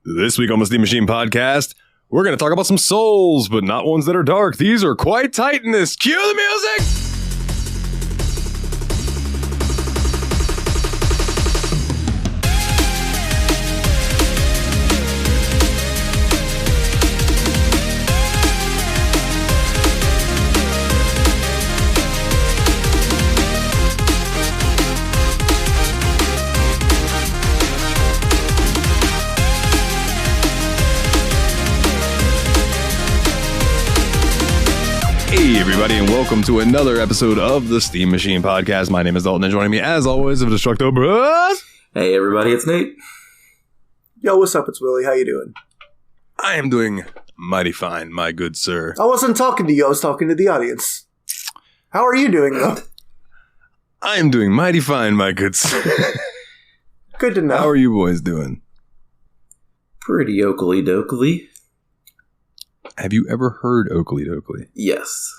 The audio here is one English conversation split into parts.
This week on the Steam Machine Podcast, we're going to talk about some souls, but not ones that are dark. These are quite Titanist. Cue the music! Hey everybody, and welcome to another episode of the Steam Machine Podcast. My name is Dalton, and joining me as always of Destructo. Hey everybody, it's Nate. Yo, what's up? It's Willie. How you doing? I am doing mighty fine, my good sir. I wasn't talking to you. I was talking to the audience. How are you doing, though? I am doing mighty fine, my good sir. Good to know. How are you boys doing? Pretty oakley dokley. Have you ever heard Oakley Dokley? Yes.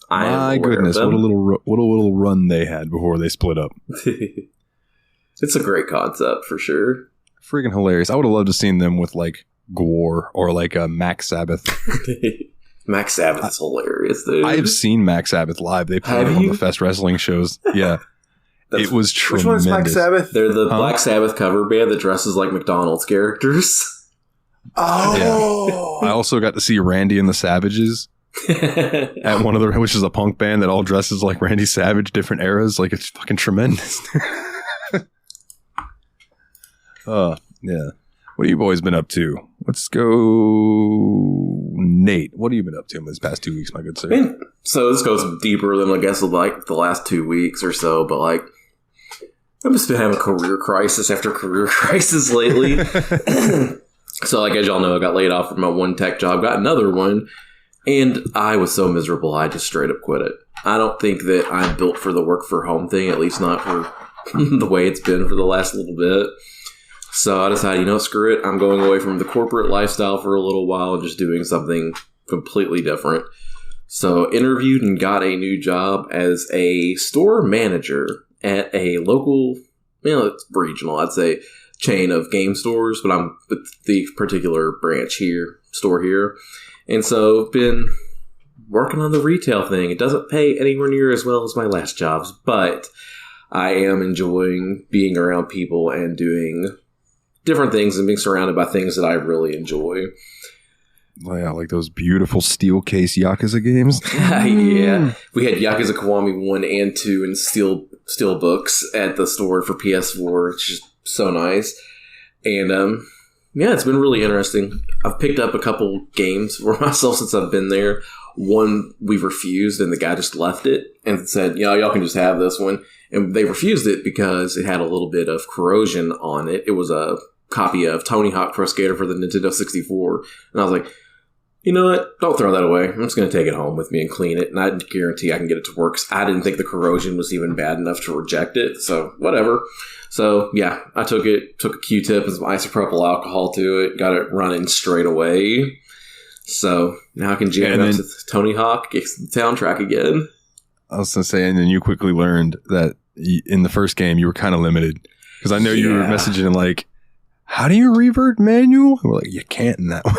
My goodness, what a little run they had before they split up. It's a great concept for sure. Freaking hilarious. I would have loved to seen them with like Gore or like a Max Sabbath. Max Sabbath is hilarious, dude. I have seen Max Sabbath live. They played on the Fest Wrestling shows. Yeah. It was tremendous. Which one's Max Sabbath? They're the Black Sabbath cover band that dresses like McDonald's characters. Oh. Yeah. I also got to see Randy and the Savages at one of the, which is a punk band that all dresses like Randy Savage, different eras. Like, it's fucking tremendous. Yeah. What have you boys been up to? Let's go, Nate. What have you been up to in this past 2 weeks, my good sir? So this goes deeper than I guess like the last 2 weeks or so, but like I've just been having career crisis after career crisis lately. So, like, as y'all know, I got laid off from my one tech job, got another one, and I was so miserable, I just straight up quit it. I don't think that I'm built for the work for home thing, at least not for the way it's been for the last little bit. So I decided, screw it. I'm going away from the corporate lifestyle for a little while and just doing something completely different. So interviewed and got a new job as a store manager at a local, it's regional, I'd say, chain of game stores, but I'm with the particular store here. And so been working on the retail thing. It doesn't pay anywhere near as well as my last jobs, but I am enjoying being around people and doing different things and being surrounded by things that I really enjoy. Oh, yeah, like those beautiful steel case Yakuza games. Yeah. We had Yakuza Kiwami 1 and 2 and steel books at the store for PS4, which is so nice. And it's been really interesting. I've picked up a couple games for myself since I've been there. One we refused and the guy just left it and said, y'all can just have this one. And they refused it because it had a little bit of corrosion on it. It was a copy of Tony Hawk Pro Skater for the Nintendo 64. And I was like, you know what? Don't throw that away. I'm just going to take it home with me and clean it. And I guarantee I can get it to work. I didn't think the corrosion was even bad enough to reject it. So whatever. So yeah, I took a Q-tip and some isopropyl alcohol to it. Got it running straight away. So now I can jam up to Tony Hawk, get the soundtrack again. I was going to say, and then you quickly learned that in the first game you were kind of limited. Because I know you were messaging like, how do you revert manual? We're like, you can't in that one.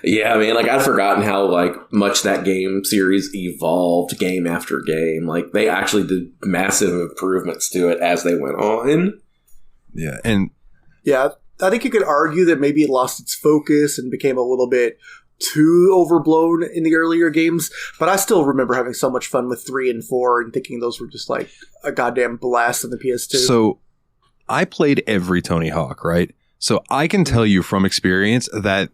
Yeah, man. Like, I'd forgotten how much that game series evolved game after game. Like, they actually did massive improvements to it as they went on. Yeah, and I think you could argue that maybe it lost its focus and became a little bit too overblown in the earlier games. But I still remember having so much fun with 3 and 4 and thinking those were just like a goddamn blast on the PS2. So I played every Tony Hawk, right? So I can tell you from experience that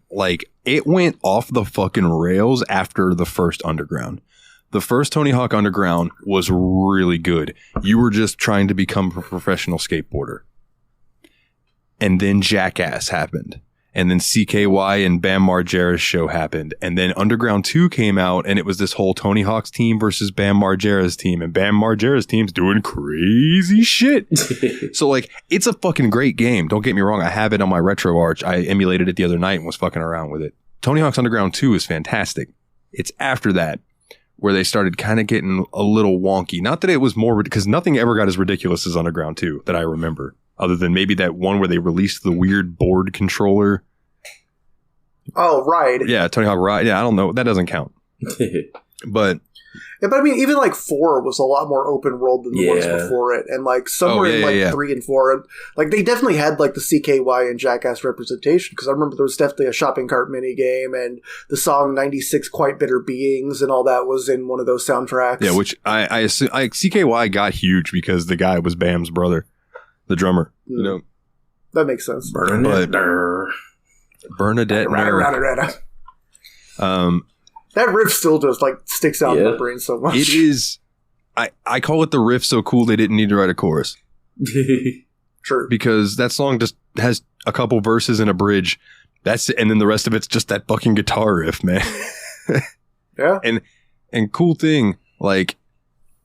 it went off the fucking rails after the first Underground. The first Tony Hawk Underground was really good. You were just trying to become a professional skateboarder. And then Jackass happened. And then CKY and Bam Margera's show happened. And then Underground 2 came out, and it was this whole Tony Hawk's team versus Bam Margera's team. And Bam Margera's team's doing crazy shit. So, it's a fucking great game. Don't get me wrong. I have it on my RetroArch. I emulated it the other night and was fucking around with it. Tony Hawk's Underground 2 is fantastic. It's after that where they started kind of getting a little wonky. Not that it was more, because nothing ever got as ridiculous as Underground 2 that I remember. other than maybe that one where they released the weird board controller. Oh, Ride. Yeah, Tony Hawk Ride. Yeah, I don't know. That doesn't count. But Yeah, but I mean, even like 4 was a lot more open world than the ones before it, and like somewhere in like 3 and 4, like they definitely had like the CKY and Jackass representation, because I remember there was definitely a shopping cart mini game, and the song 96 Quite Bitter Beings and all that was in one of those soundtracks. Yeah, which I assume CKY got huge because the guy was Bam's brother, the drummer. You know, that makes sense. Bernadette. That riff still just like sticks out in my brain so much. It is. I call it the riff so cool they didn't need to write a chorus. True. Because that song just has a couple verses and a bridge. That's it, and then the rest of it's just that fucking guitar riff, man. Yeah. And cool thing, like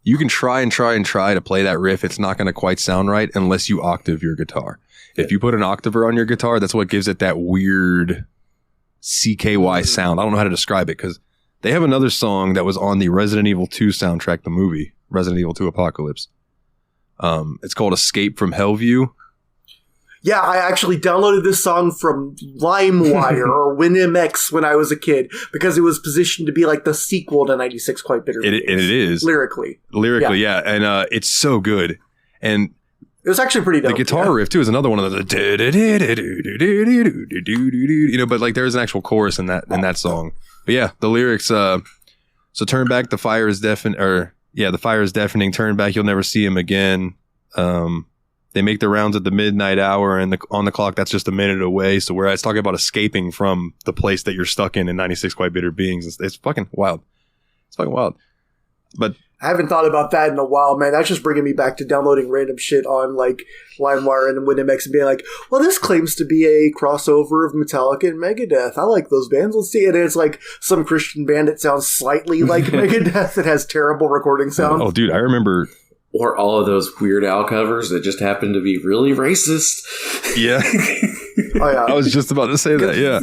you can try to play that riff. It's not going to quite sound right unless you octave your guitar. If you put an octaver on your guitar, that's what gives it that weird CKY sound. I don't know how to describe it because they have another song that was on the Resident Evil 2 soundtrack, the movie Resident Evil 2 Apocalypse. It's called Escape from Hellview. Yeah, I actually downloaded this song from LimeWire or WinMX when I was a kid because it was positioned to be like the sequel to 96 Quite Bitter Beings. And it is. Lyrically, yeah. And it's so good. And it was actually pretty dope. The guitar riff, too, is another one of the... You know, but like there's an actual chorus in that song. But yeah, the lyrics... so turn back, the fire is deafening... the fire is deafening. Turn back, you'll never see him again. They make the rounds at the midnight hour, and on the clock, that's just a minute away. So where it's talking about escaping from the place that you're stuck in 96 Quite Bitter Beings. It's fucking wild. It's fucking wild. But... I haven't thought about that in a while, man. That's just bringing me back to downloading random shit on like LimeWire and WinMX and being like, well, this claims to be a crossover of Metallica and Megadeth. I like those bands. Let's see it. And it's like some Christian band that sounds slightly like Megadeth that has terrible recording sound. Oh, dude, I remember... Or all of those Weird Al covers that just happen to be really racist. Yeah. Oh, yeah. I was just about to say that, yeah.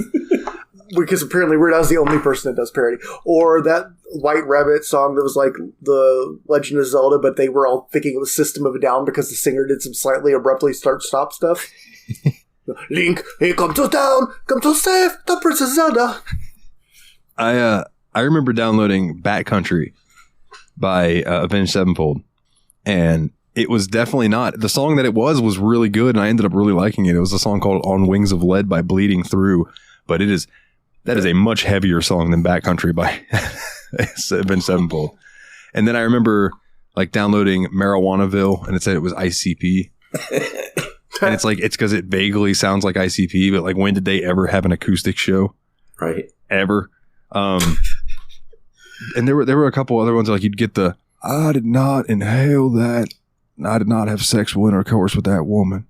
Because apparently Weird Al's the only person that does parody. Or that White Rabbit song that was like the Legend of Zelda, but they were all thinking it was System of a Down because the singer did some slightly abruptly start-stop stuff. Link, here come to town, come to save the Princess Zelda. I remember downloading Backcountry by Avenged Sevenfold, and it was definitely not... The song that it was really good, and I ended up really liking it. It was a song called On Wings of Lead by Bleeding Through, but that is a much heavier song than Backcountry by Avenged Sevenfold. And then I remember like downloading Marijuanaville, and it said it was ICP. And it's like, it's because it vaguely sounds like ICP, but like when did they ever have an acoustic show? Right. Ever. And there were a couple other ones like you'd get the, I did not inhale that. I did not have sexual intercourse with that woman.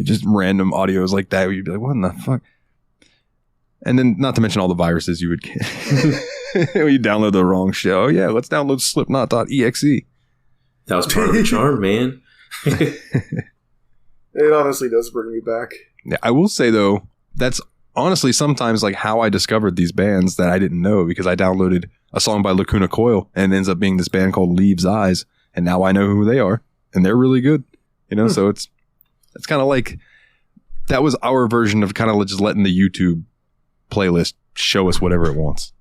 Just random audios like that where you'd be like, what in the fuck? And then, not to mention all the viruses you would get when you download the wrong show. Yeah, let's download Slipknot.exe. That was part of the charm, man. It honestly does bring me back. Yeah, I will say though, that's honestly sometimes like how I discovered these bands that I didn't know, because I downloaded a song by Lacuna Coil and it ends up being this band called Leaves Eyes, and now I know who they are, and they're really good. You know, so it's kind of like that was our version of kind of just letting the YouTube playlist show us whatever it wants,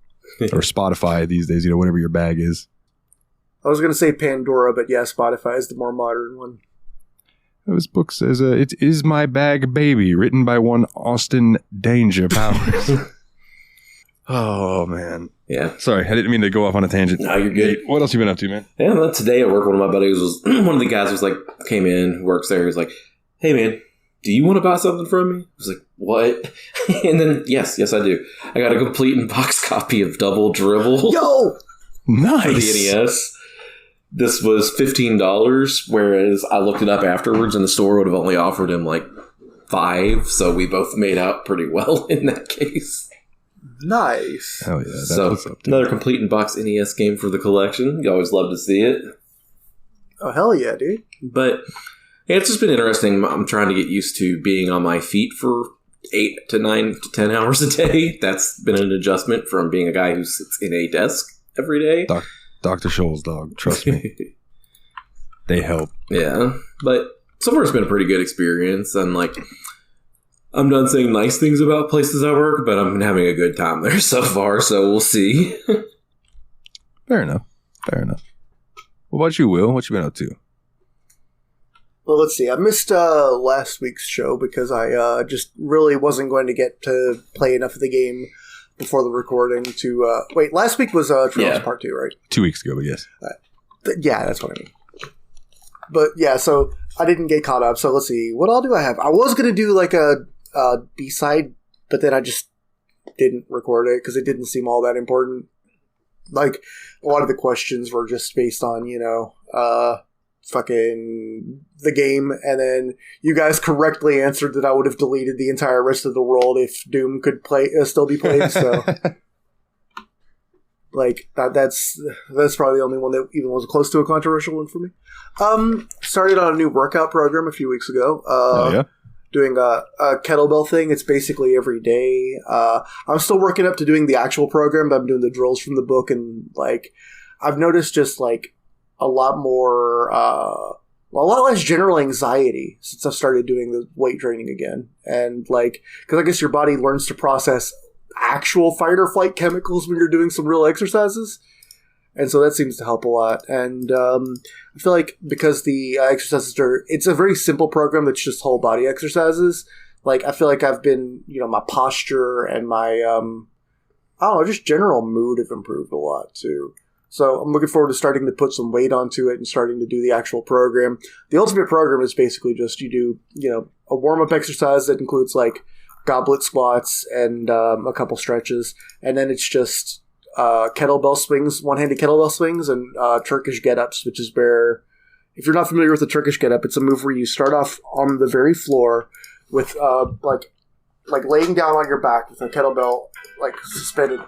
or Spotify these days, you know, whatever your bag is. I was going to say Pandora, but yeah, Spotify is the more modern one. This book says, it is my bag baby, written by one Austin Danger Powers. Oh man. Yeah. Sorry, I didn't mean to go off on a tangent. No, you're good. Hey, what else you been up to, man? Yeah, well, today at work, one of my buddies was one of the guys was like, came in, works there. He was like, hey man, do you want to buy something from me? I was like, what? And then, yes, I do. I got a complete in-box copy of Double Dribble. Yo! Nice! For the NES. This was $15, whereas I looked it up afterwards and the store would have only offered him like $5, so we both made out pretty well in that case. Nice. Hell yeah. That's So, what's up, dude. another complete in-box NES game for the collection. You always love to see it. Oh, hell yeah, dude. But yeah, it's just been interesting. I'm trying to get used to being on my feet for 8 to 9 to 10 hours a day. That's been an adjustment from being a guy who sits in a desk every day. Dr. Scholl's dog, trust me. They help. Yeah, but so far it's been a pretty good experience, and like I'm done saying nice things about places I work, but I'm having a good time there so far, so we'll see. Fair enough. What about you, Will? What you been up to? Well, let's see. I missed last week's show because I just really wasn't going to get to play enough of the game before the recording to... wait, last week was Trails Part 2, right? 2 weeks ago, but yes. Yeah, that's what I mean. But yeah, so I didn't get caught up. So let's see. What all do I have? I was going to do like a B-side, but then I just didn't record it because it didn't seem all that important. Like, a lot of the questions were just based on, fucking the game, and then you guys correctly answered that I would have deleted the entire rest of the world if Doom could still be played, so... Like, that's probably the only one that even was close to a controversial one for me. Started on a new workout program a few weeks ago. Doing a kettlebell thing. It's basically every day. I'm still working up to doing the actual program, but I'm doing the drills from the book, and, like, I've noticed just, like, a lot less general anxiety since I've started doing the weight training again. And, like, because I guess your body learns to process actual fight or flight chemicals when you're doing some real exercises, and so that seems to help a lot. And I feel like because the exercises it's a very simple program that's just whole body exercises, like I feel like I've been, my posture and my I don't know, just general mood have improved a lot too. So I'm looking forward to starting to put some weight onto it and starting to do the actual program. The ultimate program is basically just you do a warm-up exercise that includes like goblet squats and a couple stretches, and then it's just kettlebell swings, one-handed kettlebell swings, and Turkish get-ups, which is where, if you're not familiar with the Turkish get-up, it's a move where you start off on the very floor with like laying down on your back with a kettlebell like suspended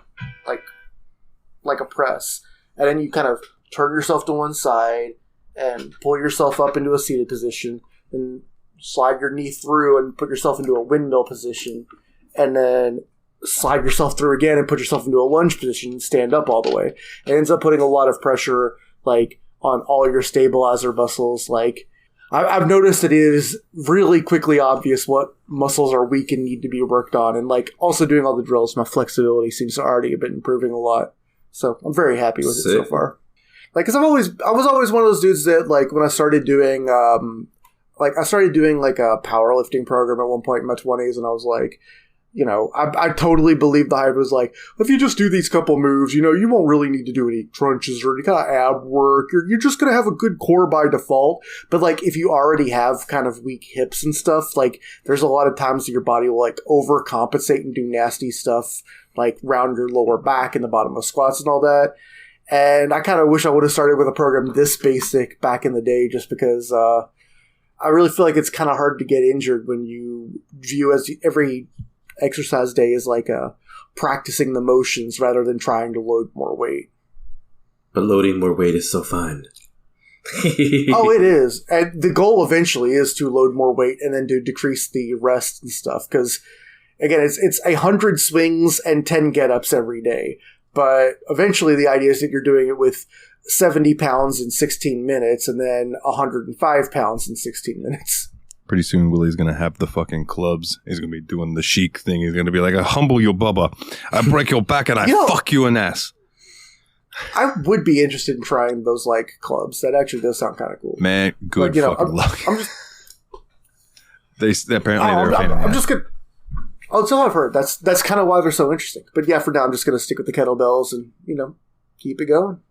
like a press, and then you kind of turn yourself to one side and pull yourself up into a seated position, and slide your knee through and put yourself into a windmill position, and then slide yourself through again and put yourself into a lunge position and stand up all the way. It ends up putting a lot of pressure like on all your stabilizer muscles. Like I've noticed that it is really quickly obvious what muscles are weak and need to be worked on. And like also doing all the drills, my flexibility seems to already have been improving a lot. So I'm very happy with it so far. Like, cause I was always one of those dudes that like when I started doing, I started doing like a powerlifting program at one point in my 20s, and I was like, I totally believed the hype was like, if you just do these couple moves, you won't really need to do any crunches or any kind of ab work. You're just going to have a good core by default. But like, if you already have kind of weak hips and stuff, like there's a lot of times that your body will like overcompensate and do nasty stuff, like round your lower back and the bottom of squats and all that. And I kind of wish I would have started with a program this basic back in the day, just because, I really feel like it's kind of hard to get injured when you view as every exercise day is like practicing the motions rather than trying to load more weight. But loading more weight is so fun. Oh, it is. And the goal eventually is to load more weight and then to decrease the rest and stuff. Because, again, it's 100 swings and 10 get-ups every day. But eventually the idea is that you're doing it with 70 pounds in 16 minutes and then 105 pounds in 16 minutes. Pretty soon Willie's going to have the fucking clubs. He's going to be doing the chic thing. He's going to be like, I humble you, Bubba. I break your back and I fuck you an ass. I would be interested in trying those like clubs. That actually does sound kind of cool. Man, good fucking luck. I'm just... They're a pain in the ass. I'm just going to... Oh, that's all I've heard. That's kind of why they're so interesting. But yeah, for now, I'm just going to stick with the kettlebells and, keep it going.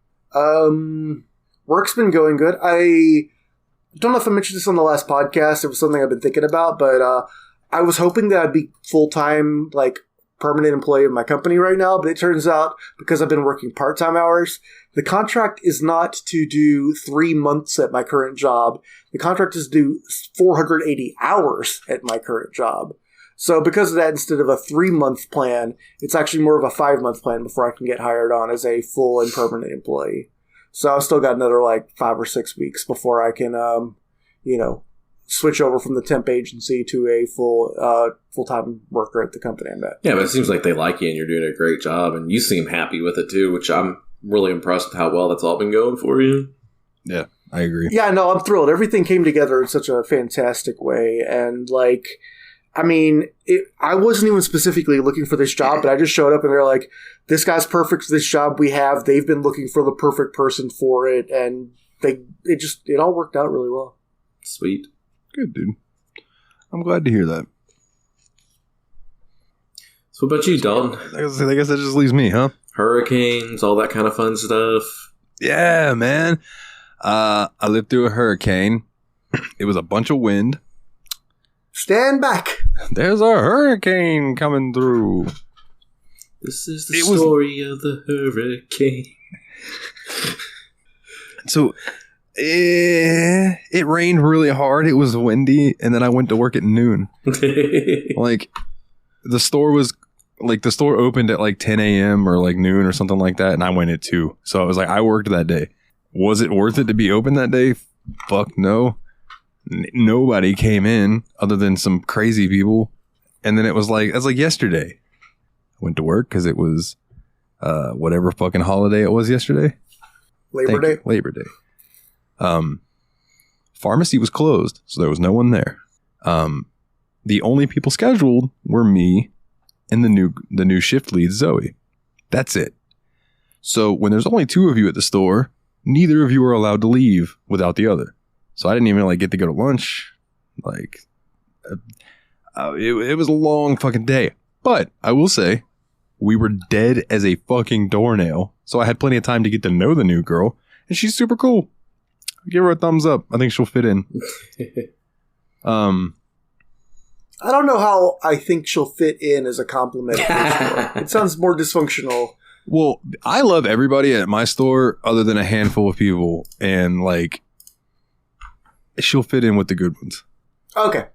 Work's been going good. I don't know if I mentioned this on the last podcast. It was something I've been thinking about, but I was hoping that I'd be full-time, like, permanent employee of my company right now, but it turns out, because I've been working part-time hours, the contract is not to do 3 months at my current job. The contract is to do 480 hours at my current job. So because of that, instead of a 3-month plan, it's actually more of a 5-month plan before I can get hired on as a full and permanent employee. So I've still got another like 5 or 6 weeks before I can, switch over from the temp agency to a full-time worker at the company I'm at. Yeah, but it seems like they like you and you're doing a great job, and you seem happy with it too, which I'm really impressed with how well that's all been going for you. Yeah, I agree. Yeah, no, I'm thrilled. Everything came together in such a fantastic way. And, like, I mean, I wasn't even specifically looking for this job, but I just showed up and they're like, this guy's perfect for this job we have. They've been looking for the perfect person for it. And it all worked out really well. Sweet. Good, dude. I'm glad to hear that. So what about you, Dalton? I guess that just leaves me, huh? Hurricanes, all that kind of fun stuff. Yeah, man. I lived through a hurricane. It was a bunch of wind. Stand back. There's a hurricane coming through. This is the story of the hurricane. So it rained really hard. It was windy, and then I went to work at noon. Like the store opened at like 10 a.m. or like noon or something like that, and I went at 2. So I was like, I worked that day. Was it worth it to be open that day? Fuck no. Nobody came in other than some crazy people. And then it was like yesterday. I went to work because it was whatever fucking holiday it was yesterday. Labor Day. Labor Day. Pharmacy was closed, so there was no one there. The only people scheduled were me and the new shift lead, Zoe. That's it. So when there's only 2 of you at the store, neither of you are allowed to leave without the other. So I didn't even like get to go to lunch. Like, it was a long fucking day. But I will say, we were dead as a fucking doornail. So I had plenty of time to get to know the new girl, and she's super cool. Give her a thumbs up. I think she'll fit in. I don't know how I think she'll fit in as a compliment. It sounds more dysfunctional. Well, I love everybody at my store other than a handful of people, and like, she'll fit in with the good ones. Okay.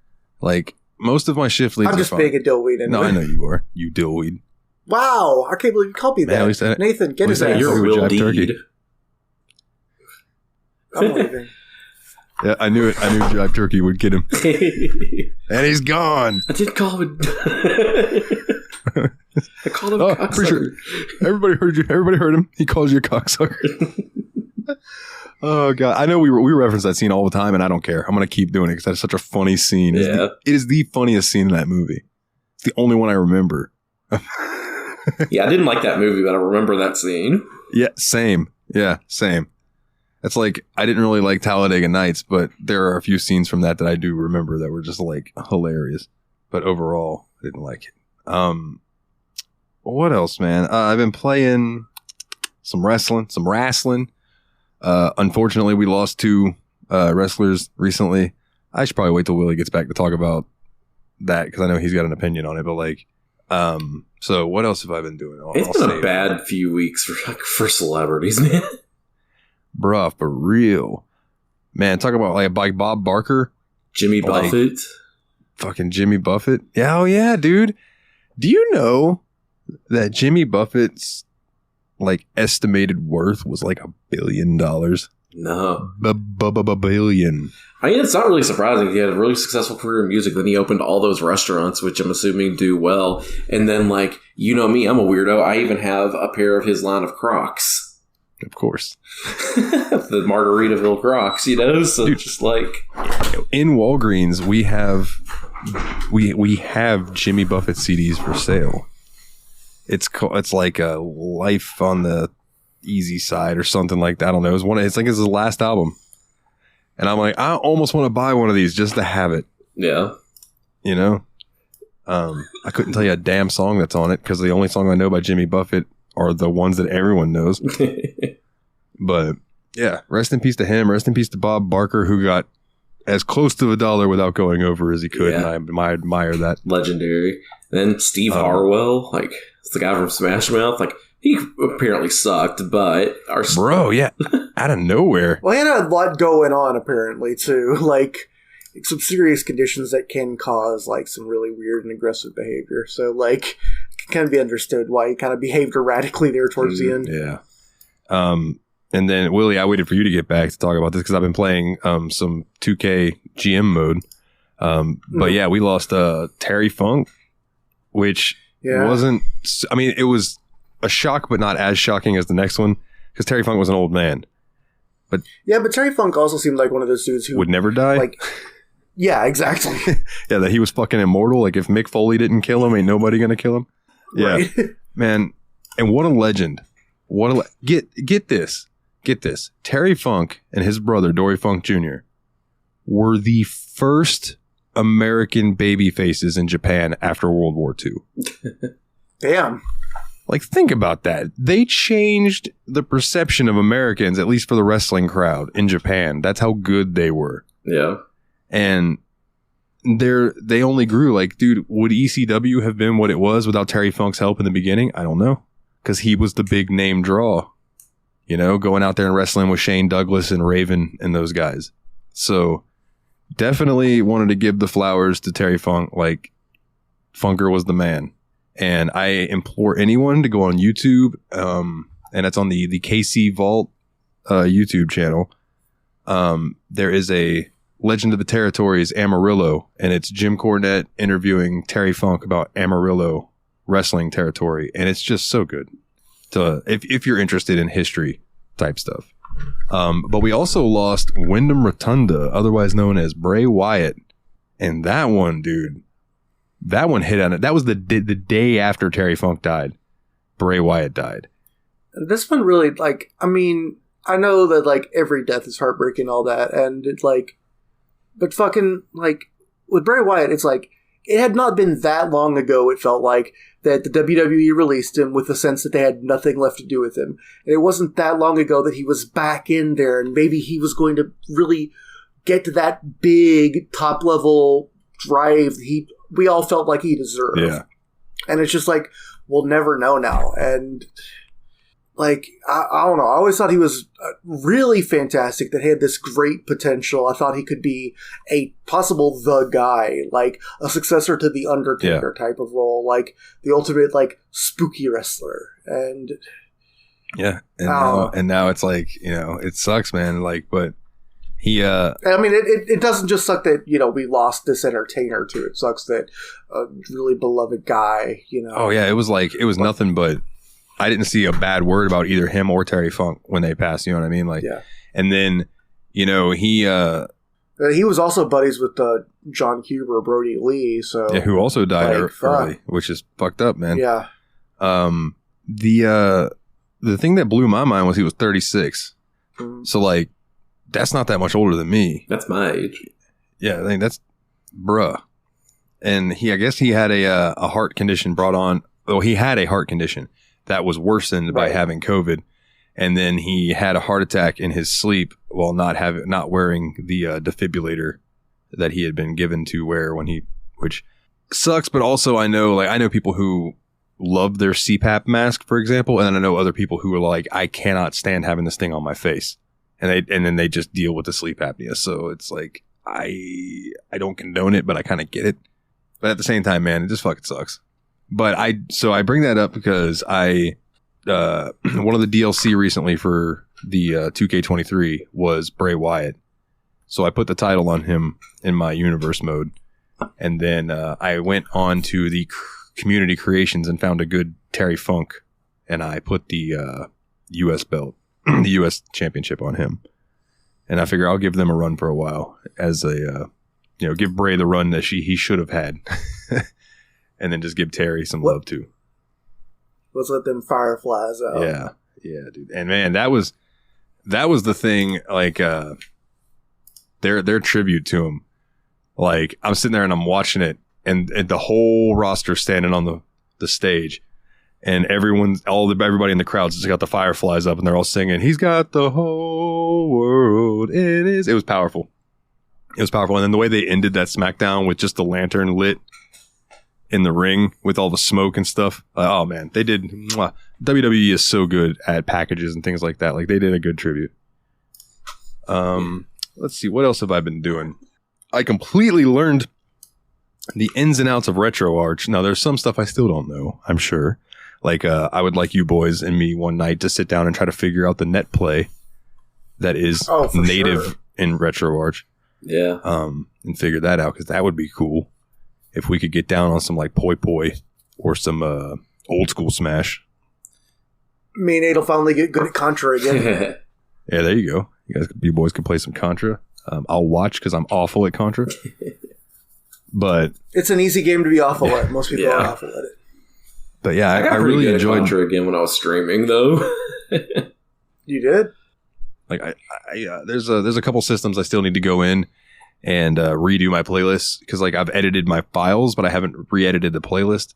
Like, most of my shift leads I'm just being a dillweed anyway. No, I know you are. You dillweed. Wow, I can't believe you called me that. Man, at least Nathan, get his ass. You're real deed. I'm leaving. Yeah, I knew it. I knew Jive Turkey would get him. And he's gone. I did call him. I called him a cocksucker. Sure. Everybody heard you. Everybody heard him. He calls you a cocksucker. Oh god, I know we reference that scene all the time, and I don't care. I'm gonna keep doing it because that's such a funny scene. Yeah. It is the funniest scene in that movie. It's the only one I remember. Yeah, I didn't like that movie, but I remember that scene. Yeah, same. Yeah, same. It's like, I didn't really like Talladega Nights, but there are a few scenes from that I do remember that were just like hilarious. But overall, I didn't like it. What else, man? I've been playing some wrestling. Unfortunately, we lost 2 wrestlers recently. I should probably wait till Willie gets back to talk about that because I know he's got an opinion on it. But like, so what else have I been doing? It's been a bad few weeks for celebrities, man. Bruh, for real. Man, talk about like Bob Barker. Jimmy Buffett. Like, fucking Jimmy Buffett. Yeah, oh yeah, dude. Do you know that Jimmy Buffett's like estimated worth was like $1 billion? No. Billion. I mean, it's not really surprising. He had a really successful career in music. Then he opened all those restaurants, which I'm assuming do well. And then, like, you know me, I'm a weirdo. I even have a pair of his line of Crocs. Of course. The Margaritaville Crocs, you know? So dude, just like... In Walgreens, we have Jimmy Buffett CDs for sale. It's like a Life on the Easy Side or something like that. I don't know. It's like his last album. And I'm like, I almost want to buy one of these just to have it. Yeah. You know? I couldn't tell you a damn song that's on it because the only song I know by Jimmy Buffett are the ones that everyone knows. But yeah, rest in peace to him. Rest in peace to Bob Barker, who got as close to $1 without going over as he could. Yeah. And I admire that. Legendary. Then Steve Harwell, like, it's the guy from Smash Mouth. Like, he apparently sucked, but... Bro, yeah. Out of nowhere. Well, he had a lot going on, apparently, too. Like, some serious conditions that can cause, like, some really weird and aggressive behavior. So, like, it can kind of be understood why he kind of behaved erratically there towards the end. Yeah. And then, Willie, I waited for you to get back to talk about this because I've been playing some 2K GM mode. But yeah, we lost Terry Funk, which wasn't... I mean, it was a shock, but not as shocking as the next one because Terry Funk was an old man. Yeah, but Terry Funk also seemed like one of those dudes who would never die. like. Yeah, exactly. Yeah, that he was fucking immortal. Like if Mick Foley didn't kill him, ain't nobody gonna kill him. Yeah, Right. man. And what a legend. Get this. Terry Funk and his brother Dory Funk Jr. were the first American baby faces in Japan after World War II. Damn. Like, think about that. They changed the perception of Americans, at least for the wrestling crowd in Japan. That's how good they were. Yeah. And they only grew. Like, dude, would ECW have been what it was without Terry Funk's help in the beginning? I don't know. Because he was the big name draw. You know, going out there and wrestling with Shane Douglas and Raven and those guys. So, definitely wanted to give the flowers to Terry Funk. Like, Funker was the man. And I implore anyone to go on YouTube. And it's on the KC Vault YouTube channel. There is a Legend of the Territories Amarillo, and it's Jim Cornette interviewing Terry Funk about Amarillo wrestling territory, and it's just so good. To if you're interested in history type stuff. But we also lost Wyndham Rotunda, otherwise known as Bray Wyatt, and that one, dude, that one hit on it. That was the day after Terry Funk died. Bray Wyatt died. This one really, like, I mean, I know that, like, every death is heartbreaking and all that, and it's like, but fucking, like, with Bray Wyatt, it's like, it had not been that long ago, it felt like, that the WWE released him with the sense that they had nothing left to do with him. And it wasn't that long ago that he was back in there, and maybe he was going to really get to that big top-level drive we all felt like he deserved. Yeah. And it's just like, we'll never know now. And, like, I don't know. I always thought he was really fantastic, that he had this great potential. I thought he could be a possible the guy, like a successor to The Undertaker type of role, like the ultimate, like, spooky wrestler. And yeah. And now it's like, you know, it sucks, man. Like, but he, I mean, it doesn't just suck that, you know, we lost this entertainer too. It sucks that a really beloved guy, you know. Oh yeah. It was nothing but, I didn't see a bad word about either him or Terry Funk when they passed. You know what I mean? Like, yeah. And then, you know, he was also buddies with John Huber, Brody Lee. So yeah, who also died early, which is fucked up, man. Yeah. The thing that blew my mind was he was 36. Mm-hmm. So like, that's not that much older than me. That's my age. Yeah, I think that's bruh. And I guess he had a heart condition brought on. Well, he had a heart condition that was worsened by having COVID, and then he had a heart attack in his sleep while not wearing the defibrillator that he had been given to wear which sucks. But also, I know people who love their CPAP mask, for example, and I know other people who are like, I cannot stand having this thing on my face, and then they just deal with the sleep apnea. So it's like I don't condone it, but I kind of get it. But at the same time, man, it just fucking sucks. But I bring that up because one of the DLC recently for the 2K23 was Bray Wyatt. So I put the title on him in my universe mode. And then I went on to the community creations and found a good Terry Funk. And I put the US belt, the US championship on him. And I figure I'll give them a run for a while as a, give Bray the run that he should have had. And then just give Terry some love too. Let's let them fireflies out. Yeah, dude. And man, that was the thing. Like their tribute to him. Like I'm sitting there and I'm watching it, and the whole roster standing on the stage, and everybody in the crowd's just got the fireflies up, and they're all singing. He's got the whole world in his. It was powerful. And then the way they ended that SmackDown with just the lantern lit in the ring with all the smoke and stuff. Oh man, they did. WWE is so good at packages and things like that. Like they did a good tribute. Let's see, what else have I been doing? I completely learned the ins and outs of RetroArch. Now there's some stuff I still don't know, I'm sure. Like I would like you boys and me one night to sit down and try to figure out the net play that is native in RetroArch. Yeah. And figure that out, because that would be cool. If we could get down on some like Poi Poi or some old school Smash. Me and Nate'll finally get good at Contra again. Yeah, there you go. You boys can play some Contra. I'll watch because I'm awful at Contra. But it's an easy game to be awful at. Most people are awful at it. But yeah, I got really enjoyed Contra again when I was streaming, though. You did? Like there's a couple systems I still need to go in and redo my playlist because like I've edited my files, but I haven't re-edited the playlist.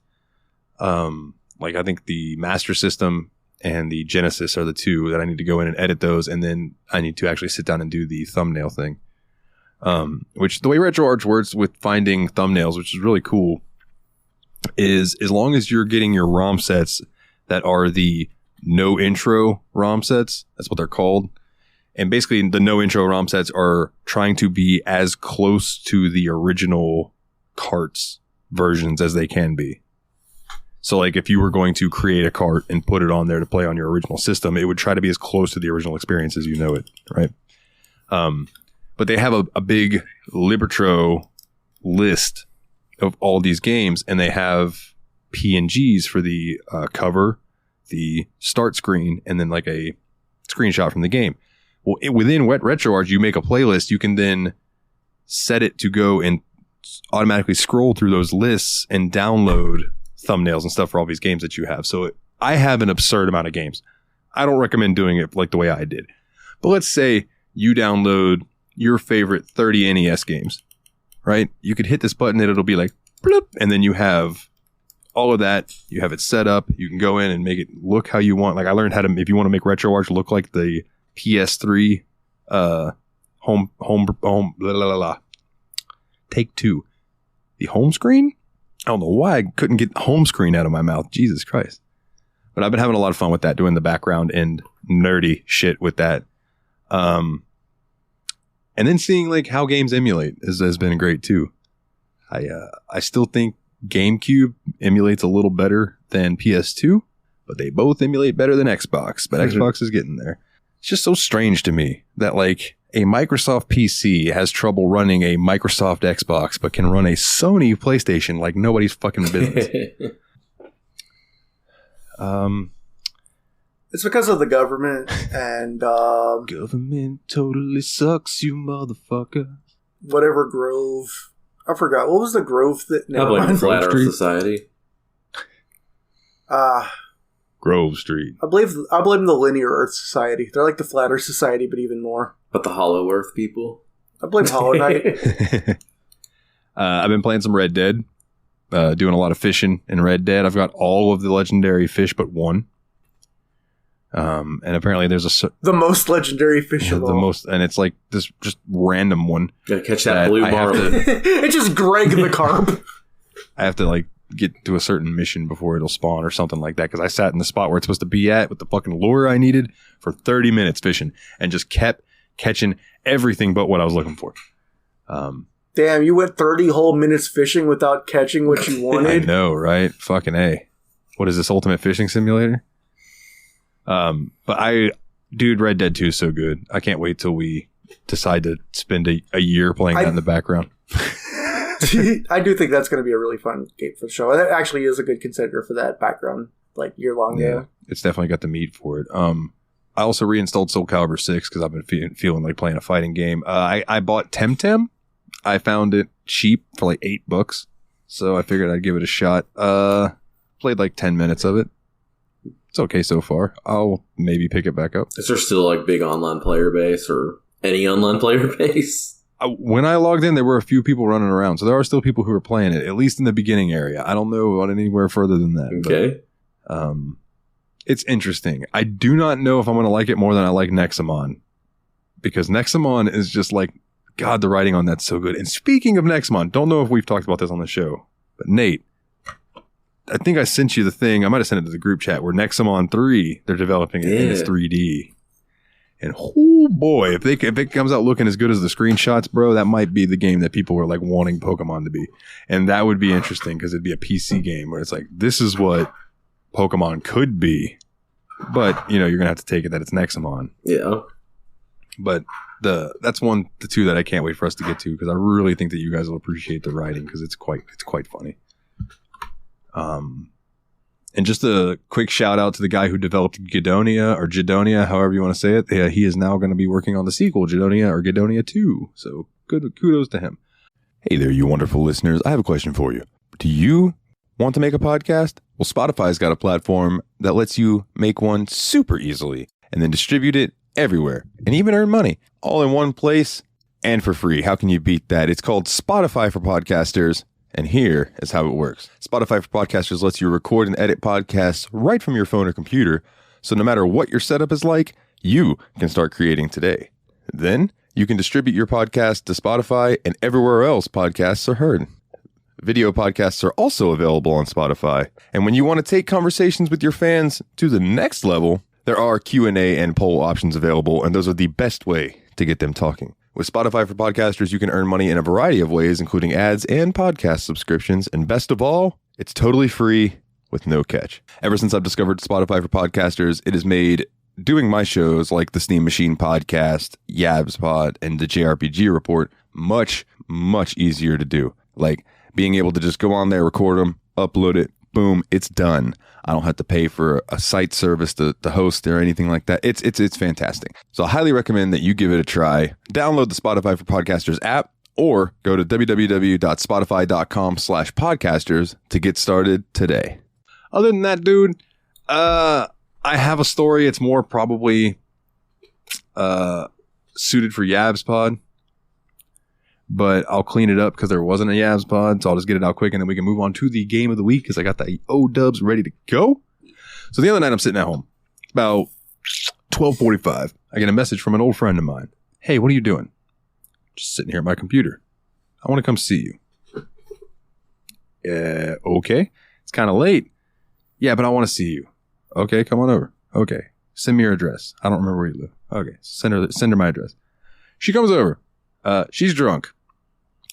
Like I think the Master System and the Genesis are the two that I need to go in and edit those, and then I need to actually sit down and do the thumbnail thing. Which the way RetroArch works with finding thumbnails, which is really cool, is as long as you're getting your ROM sets that are the no intro ROM sets, that's what they're called. And basically the no intro ROM sets are trying to be as close to the original carts versions as they can be. So like if you were going to create a cart and put it on there to play on your original system, it would try to be as close to the original experience as you know it, right? But they have a big Libretro list of all these games, and they have PNGs for the cover, the start screen, and then like a screenshot from the game. Well, within RetroArch, you make a playlist. You can then set it to go and automatically scroll through those lists and download thumbnails and stuff for all these games that you have. So I have an absurd amount of games. I don't recommend doing it like the way I did. But let's say you download your favorite 30 NES games, right? You could hit this button and it'll be like, bloop, and then you have all of that. You have it set up. You can go in and make it look how you want. Like I learned how to, if you want to make RetroArch look like the PS3 home blah, blah, blah, blah. Take Two, the home screen. I don't know why I couldn't get home screen out of my mouth. Jesus Christ. But I've been having a lot of fun with that, doing the background and nerdy shit with that. And then seeing like how games emulate has been great too. I still think GameCube emulates a little better than PS2, but they both emulate better than Xbox. But Xbox is getting there. It's just so strange to me that like a Microsoft PC has trouble running a Microsoft Xbox, but can run a Sony PlayStation like nobody's fucking business. It's because of the government and government totally sucks, you motherfucker. Whatever Grove. I forgot. What was the Grove that? I blame Flat Earth Society. Grove Street. I blame the Linear Earth Society. They're like the Flat Earth Society, but even more. But the Hollow Earth people? I blame Hollow Knight. I've been playing some Red Dead, doing a lot of fishing in Red Dead. I've got all of the legendary fish but one. And apparently there's the most legendary fish of all. The most, and it's like this just random one. Gotta catch that blue marlin. It's just Greg the carp. I have to like get to a certain mission before it'll spawn or something like that, because I sat in the spot where it's supposed to be at with the fucking lure I needed for 30 minutes fishing and just kept catching everything but what I was looking for. Damn, you went 30 whole minutes fishing without catching what you wanted? I know, right? Fucking A. What is this, Ultimate Fishing Simulator? But dude, Red Dead 2 is so good. I can't wait till we decide to spend a year playing that in the background. I do think that's going to be a really fun game for the show. That actually is a good contender for that background, like year-long game. Yeah, it's definitely got the meat for it. I also reinstalled Soul Calibur 6 because I've been feeling like playing a fighting game. I bought Temtem. I found it cheap for like $8, so I figured I'd give it a shot. Played like 10 minutes of it. It's okay so far. I'll maybe pick it back up. Is there still like big online player base or any online player base? When I logged in, there were a few people running around, so there are still people who are playing it, at least in the beginning area. I don't know about anywhere further than that. Okay. But, it's interesting. I do not know if I'm going to like it more than I like Nexamon, because Nexamon is just like, God, the writing on that's so good. And speaking of Nexamon, don't know if we've talked about this on the show, but Nate, I think I sent you the thing. I might have sent it to the group chat where Nexamon 3, they're developing it in its 3D. And oh boy, if it comes out looking as good as the screenshots, bro, that might be the game that people are like wanting Pokemon to be. And that would be interesting because it'd be a PC game where it's like, this is what Pokemon could be. But, you're going to have to take it that it's Nexamon. Yeah. But that's the two that I can't wait for us to get to, because I really think that you guys will appreciate the writing, because it's quite funny. And just a quick shout out to the guy who developed Gidonia, however you want to say it. Yeah, he is now going to be working on the sequel, Gidonia 2. So good, kudos to him. Hey there, you wonderful listeners. I have a question for you. Do you want to make a podcast? Well, Spotify's got a platform that lets you make one super easily and then distribute it everywhere and even earn money all in one place and for free. How can you beat that? It's called Spotify for Podcasters. And here is how it works. Spotify for Podcasters lets you record and edit podcasts right from your phone or computer. So no matter what your setup is like, you can start creating today. Then you can distribute your podcast to Spotify and everywhere else podcasts are heard. Video podcasts are also available on Spotify. And when you want to take conversations with your fans to the next level, there are Q&A and poll options available, and those are the best way to get them talking. With Spotify for Podcasters, you can earn money in a variety of ways, including ads and podcast subscriptions. And best of all, it's totally free with no catch. Ever since I've discovered Spotify for Podcasters, it has made doing my shows like the Steam Machine Podcast, Yabs Pod, and the JRPG Report much, much easier to do. Like being able to just go on there, record them, upload it, boom, it's done. I don't have to pay for a site service to host or anything like that. It's fantastic. So I highly recommend that you give it a try. Download the Spotify for Podcasters app or go to www.spotify.com/podcasters to get started today. Other than that, dude, I have a story. It's more probably suited for Yabs Pod. But I'll clean it up because there wasn't a Yabs Pod, so I'll just get it out quick, and then we can move on to the game of the week because I got the O-dubs ready to go. So the other night I'm sitting at home. It's about 12:45. I get a message from an old friend of mine. Hey, what are you doing? Just sitting here at my computer. I want to come see you. Okay. It's kind of late. Yeah, but I want to see you. Okay, come on over. Okay. Send me your address. I don't remember where you live. Okay. Send her my address. She comes over. She's drunk.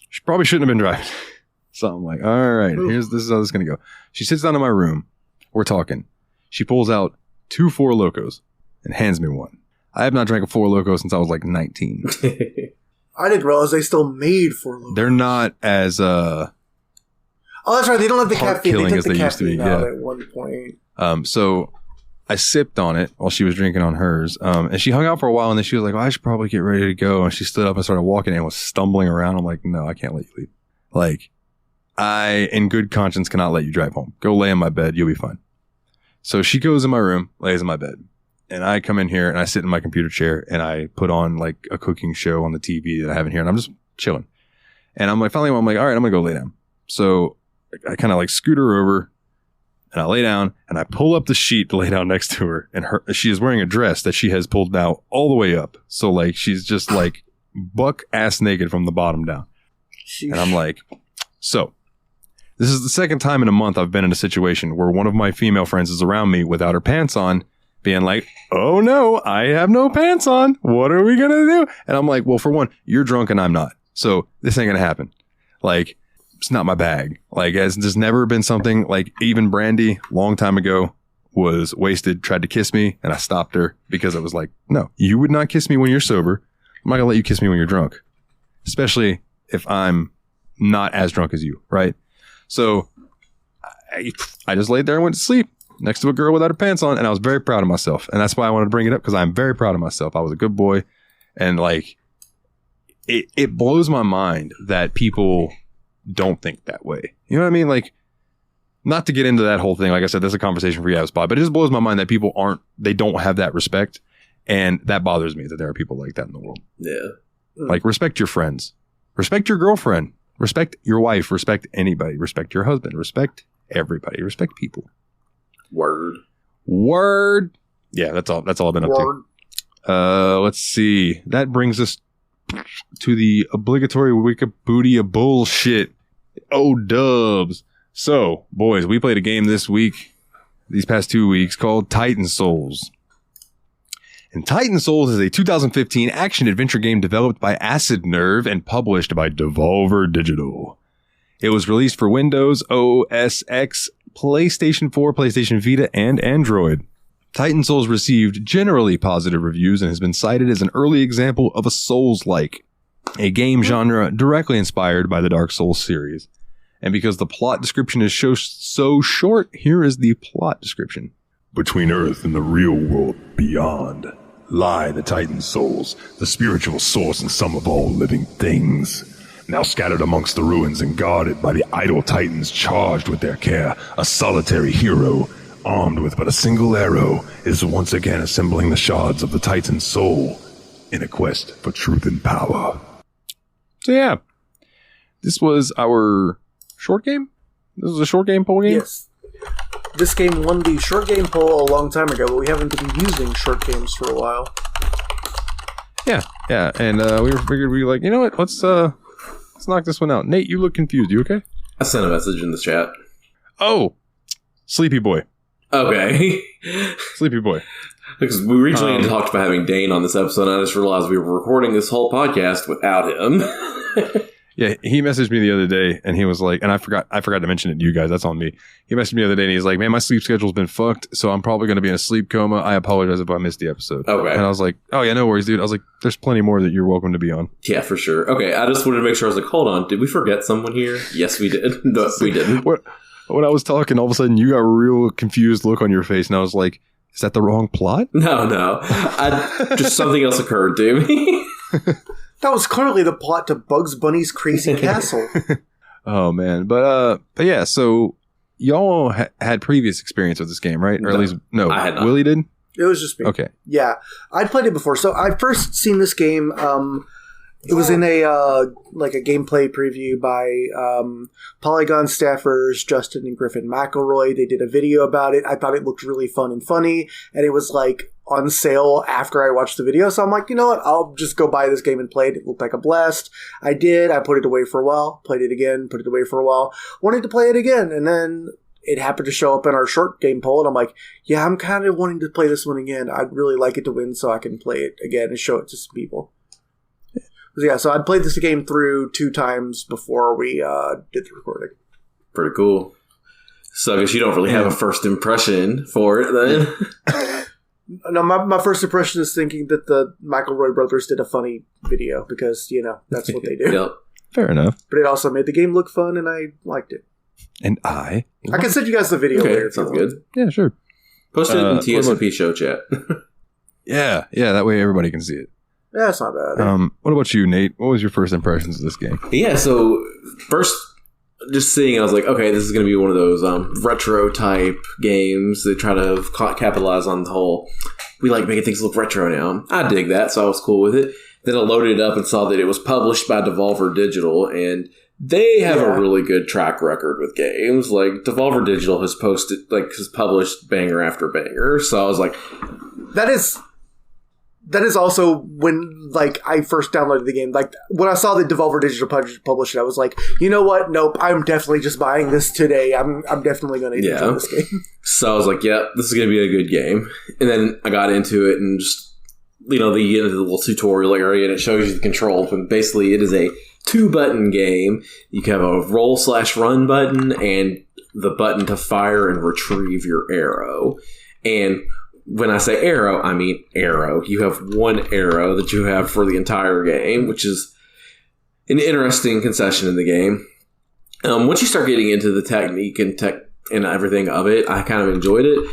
She probably shouldn't have been driving. So I'm like, all right, this is how this is going to go. She sits down in my room. We're talking. She pulls out 2 Four Locos and hands me one. I have not drank a Four Loko since I was like 19. I didn't realize they still made Four Locos. They're not as oh, that's right. They don't have the caffeine. Killing They as took the they used to be. caffeine out Yeah. at one point. So I sipped on it while she was drinking on hers. And she hung out for a while, and then she was like, well, I should probably get ready to go. And she stood up and started walking and was stumbling around. I'm like, no, I can't let you leave. Like, I, in good conscience, cannot let you drive home. Go lay in my bed. You'll be fine. So she goes in my room, lays in my bed. And I come in here and I sit in my computer chair and I put on like a cooking show on the TV that I have in here. And I'm just chilling. And I'm like, finally, I'm like, all right, I'm going to go lay down. So I kind of like scoot her over. And I lay down and I pull up the sheet to lay down next to her. And she is wearing a dress that she has pulled now all the way up. So like she's just like buck ass naked from the bottom down. Sheesh. And I'm like, so this is the second time in a month I've been in a situation where one of my female friends is around me without her pants on, being like, oh no, I have no pants on. What are we going to do? And I'm like, well, for one, you're drunk and I'm not. So this ain't going to happen. Like, it's not my bag. Like, it's just never been something. Like, even Brandy, long time ago, was wasted, tried to kiss me, and I stopped her because I was like, no, you would not kiss me when you're sober. I'm not gonna let you kiss me when you're drunk, especially if I'm not as drunk as you, right? So I just laid there and went to sleep next to a girl without her pants on, and I was very proud of myself. And that's why I wanted to bring it up, because I'm very proud of myself. I was a good boy, and like, it blows my mind that people don't think that way. You know what I mean? Like, not to get into that whole thing. Like I said, that's a conversation for Yab's Pod, but it just blows my mind that people they don't have that respect. And that bothers me that there are people like that in the world. Yeah. Like, respect your friends, respect your girlfriend, respect your wife, respect anybody, respect your husband, respect everybody, respect people. Word. Yeah, that's all I've been up to. Let's see. That brings us to the obligatory Wikipedia bullshit. Oh, dubs. So, boys, we played a game these past 2 weeks, called Titan Souls. And Titan Souls is a 2015 action-adventure game developed by Acid Nerve and published by Devolver Digital. It was released for Windows, OS X, PlayStation 4, PlayStation Vita, and Android. Titan Souls received generally positive reviews and has been cited as an early example of a Souls-like, a game genre directly inspired by the Dark Souls series. And because the plot description is so short, here is the plot description. Between Earth and the real world beyond lie the Titan souls, the spiritual source and sum of all living things. Now scattered amongst the ruins and guarded by the idle Titans charged with their care, a solitary hero, armed with but a single arrow, is once again assembling the shards of the Titan soul in a quest for truth and power. So yeah, this was our short game? This was a short game poll game? Yes. This game won the short game poll a long time ago, but we haven't been using short games for a while. Yeah. And we figured we were like, you know what? Let's knock this one out. Nate, you look confused. You okay? I sent a message in the chat. Oh, Sleepy Boy. Okay. Sleepy Boy. Because we originally talked about having Dane on this episode, and I just realized we were recording this whole podcast without him. Yeah, he messaged me the other day, and he was like, and I forgot to mention it to you guys. That's on me. He messaged me the other day, and he's like, man, my sleep schedule's been fucked, so I'm probably going to be in a sleep coma. I apologize if I missed the episode. Okay. And I was like, oh, yeah, no worries, dude. I was like, there's plenty more that you're welcome to be on. Yeah, for sure. Okay, I just wanted to make sure. I was like, hold on, did we forget someone here? Yes, we did. No, we didn't. When I was talking, all of a sudden, you got a real confused look on your face, and I was like, is that the wrong plot? No. Just something else occurred to me. That was clearly the plot to Bugs Bunny's Crazy Castle. Oh, man. But yeah, so y'all had previous experience with this game, right? Or at least, no. I had not. Willie did? It was just me. Okay. Yeah. I'd played it before. So I first seen this game. It was in a gameplay preview by Polygon staffers Justin and Griffin McElroy. They did a video about it. I thought it looked really fun and funny, and it was like on sale after I watched the video. So I'm like, you know what? I'll just go buy this game and play it. It looked like a blast. I did. I put it away for a while. Played it again. Put it away for a while. Wanted to play it again, and then it happened to show up in our short game poll, and I'm like, yeah, I'm kind of wanting to play this one again. I'd really like it to win so I can play it again and show it to some people. Yeah, so I'd played this game through 2 times before we did the recording. Pretty cool. So I guess you don't really have a first impression for it then? No, my first impression is thinking that the McElroy brothers did a funny video because, that's what they do. Yep. Fair enough. But it also made the game look fun, and I liked it. And I can send you guys the video later. Sounds good. Yeah, sure. Post it in TSMP show chat. Yeah, that way everybody can see it. Yeah, it's not bad. What about you, Nate? What was your first impressions of this game? Yeah, so first, just seeing, I was like, okay, this is going to be one of those retro type games that try to capitalize on the whole, we like making things look retro now. I dig that, so I was cool with it. Then I loaded it up and saw that it was published by Devolver Digital, and they have a really good track record with games. Like, Devolver Digital has published banger after banger, so I was like, That is also when, I first downloaded the game. When I saw that Devolver Digital published it, I was like, you know what? Nope, I'm definitely just buying this today. I'm definitely going to enjoy this game. So I was like, yeah, this is going to be a good game. And then I got into it and just, you get into the little tutorial area and it shows you the controls. And basically it is a 2-button game. You can have a roll/run button and the button to fire and retrieve your arrow. And when I say arrow, I mean arrow. You have one arrow that you have for the entire game, which is an interesting concession in the game. Once you start getting into the technique and everything of it, I kind of enjoyed it.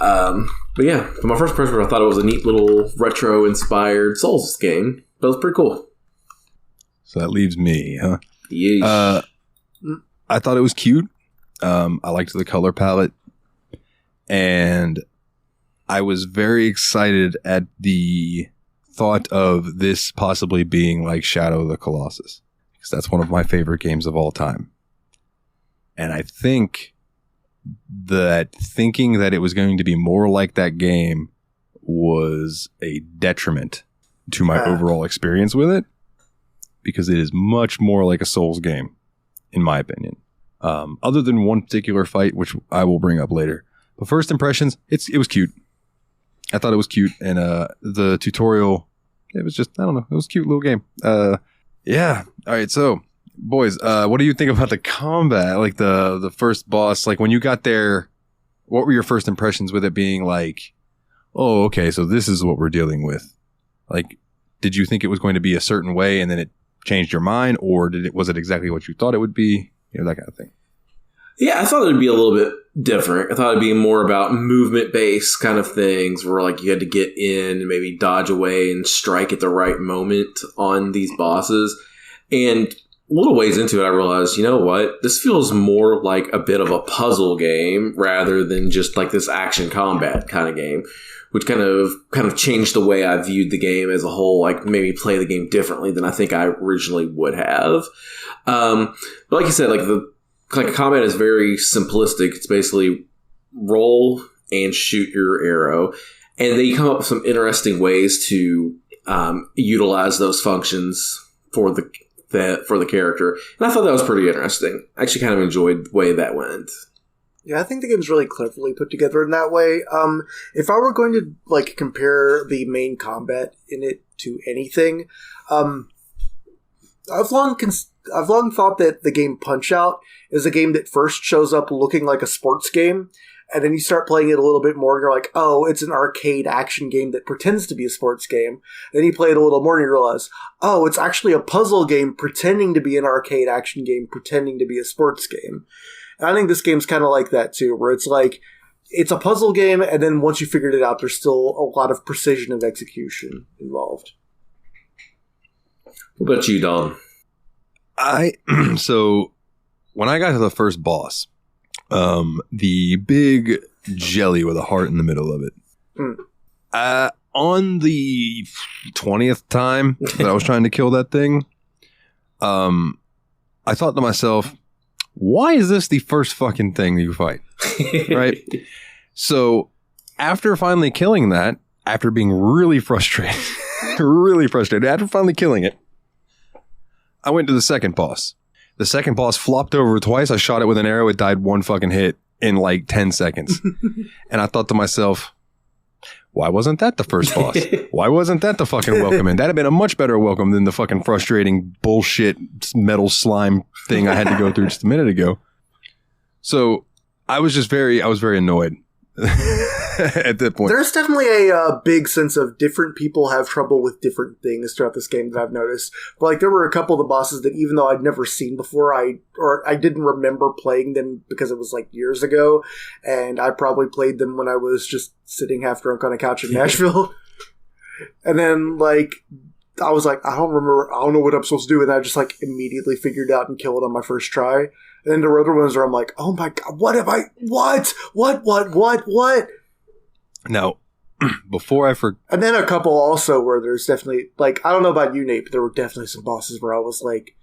But yeah, for my first impression, I thought it was a neat little retro-inspired Souls game. But it was pretty cool. So that leaves me, huh? Yeesh. I thought it was cute. I liked the color palette. And I was very excited at the thought of this possibly being like Shadow of the Colossus, because that's one of my favorite games of all time. And I think that thinking that it was going to be more like that game was a detriment to my overall experience with it, because it is much more like a Souls game, in my opinion. Other than one particular fight, which I will bring up later. But first impressions, it was cute. I thought it was cute, and the tutorial, it was just, I don't know, it was a cute little game. Yeah. All right, so, boys, what do you think about the combat? Like, the first boss, like, when you got there, what were your first impressions with it being like, oh, okay, so this is what we're dealing with? Like, did you think it was going to be a certain way, and then it changed your mind, or was it exactly what you thought it would be? that kind of thing. Yeah, I thought it'd be a little bit different. I thought it'd be more about movement-based kind of things where like you had to get in and maybe dodge away and strike at the right moment on these bosses. And a little ways into it, I realized, you know what? This feels more like a bit of a puzzle game rather than just like this action combat kind of game, which kind of changed the way I viewed the game as a whole, like maybe play the game differently than I think I originally would have. But like you said, like combat is very simplistic. It's basically roll and shoot your arrow. And then you come up with some interesting ways to utilize those functions for the character. And I thought that was pretty interesting. I actually kind of enjoyed the way that went. Yeah, I think the game's really cleverly put together in that way. If I were going to like compare the main combat in it to anything, I've long thought that the game Punch-Out is a game that first shows up looking like a sports game, and then you start playing it a little bit more, and you're like, oh, it's an arcade action game that pretends to be a sports game. Then you play it a little more, and you realize, oh, it's actually a puzzle game pretending to be an arcade action game, pretending to be a sports game. And I think this game's kind of like that, too, where it's like, it's a puzzle game, and then once you figured it out, there's still a lot of precision of execution involved. What about you, Dom? So when I got to the first boss, the big jelly with a heart in the middle of it, on the 20th time that I was trying to kill that thing, I thought to myself, why is this the first fucking thing you fight? Right? So after finally killing that, after being really frustrated, after finally killing it, I went to the second boss. The second boss flopped over twice. I shot it with an arrow. It died one fucking hit in like 10 seconds. And I thought to myself, why wasn't that the first boss? Why wasn't that the fucking welcome in? That'd have been a much better welcome than the fucking frustrating bullshit metal slime thing I had to go through just a minute ago. So I was very annoyed at that point. There's definitely a big sense of different people have trouble with different things throughout this game that I've noticed. But like there were a couple of the bosses that even though I'd never seen before, I didn't remember playing them because it was like years ago, and I probably played them when I was just sitting half drunk on a couch in Nashville. And then like I was like, I don't know what I'm supposed to do, and I just like immediately figured out and killed it on my first try. And then there were other ones where I'm like, oh my god, what? Now, before I forget... And then a couple also where there's definitely, like, I don't know about you, Nate, but there were definitely some bosses where I was like,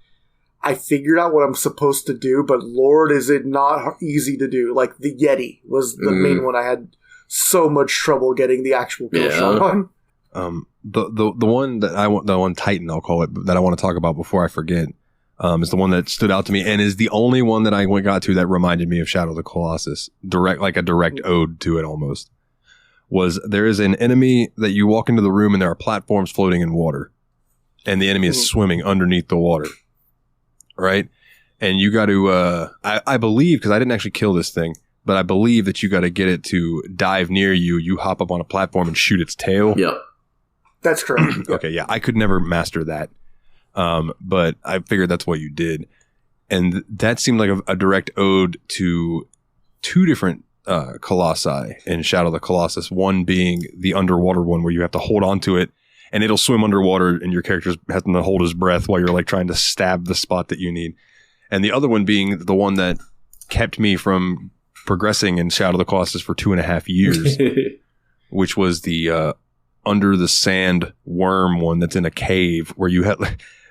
I figured out what I'm supposed to do, but Lord, is it not easy to do. Like, the Yeti was the main one I had so much trouble getting the actual kill shot on. The one that the one Titan, I'll call it, that I want to talk about before I forget, is the one that stood out to me and is the only one that I got to that reminded me of Shadow of the Colossus. Like a direct ode to it almost. Was there is an enemy that you walk into the room and there are platforms floating in water. And the enemy is swimming underneath the water. Right? And you got to, I believe, because I didn't actually kill this thing, but I believe that you got to get it to dive near you. You hop up on a platform and shoot its tail. Yep. That's correct. Okay, yeah. I could never master that. But I figured that's what you did. And that seemed like a direct ode to two different colossi in Shadow of the Colossus. One being the underwater one where you have to hold on to it and it'll swim underwater and your character's having to hold his breath while you're like trying to stab the spot that you need. And the other one being the one that kept me from progressing in Shadow of the Colossus for 2.5 years, which was the under the sand worm one that's in a cave where you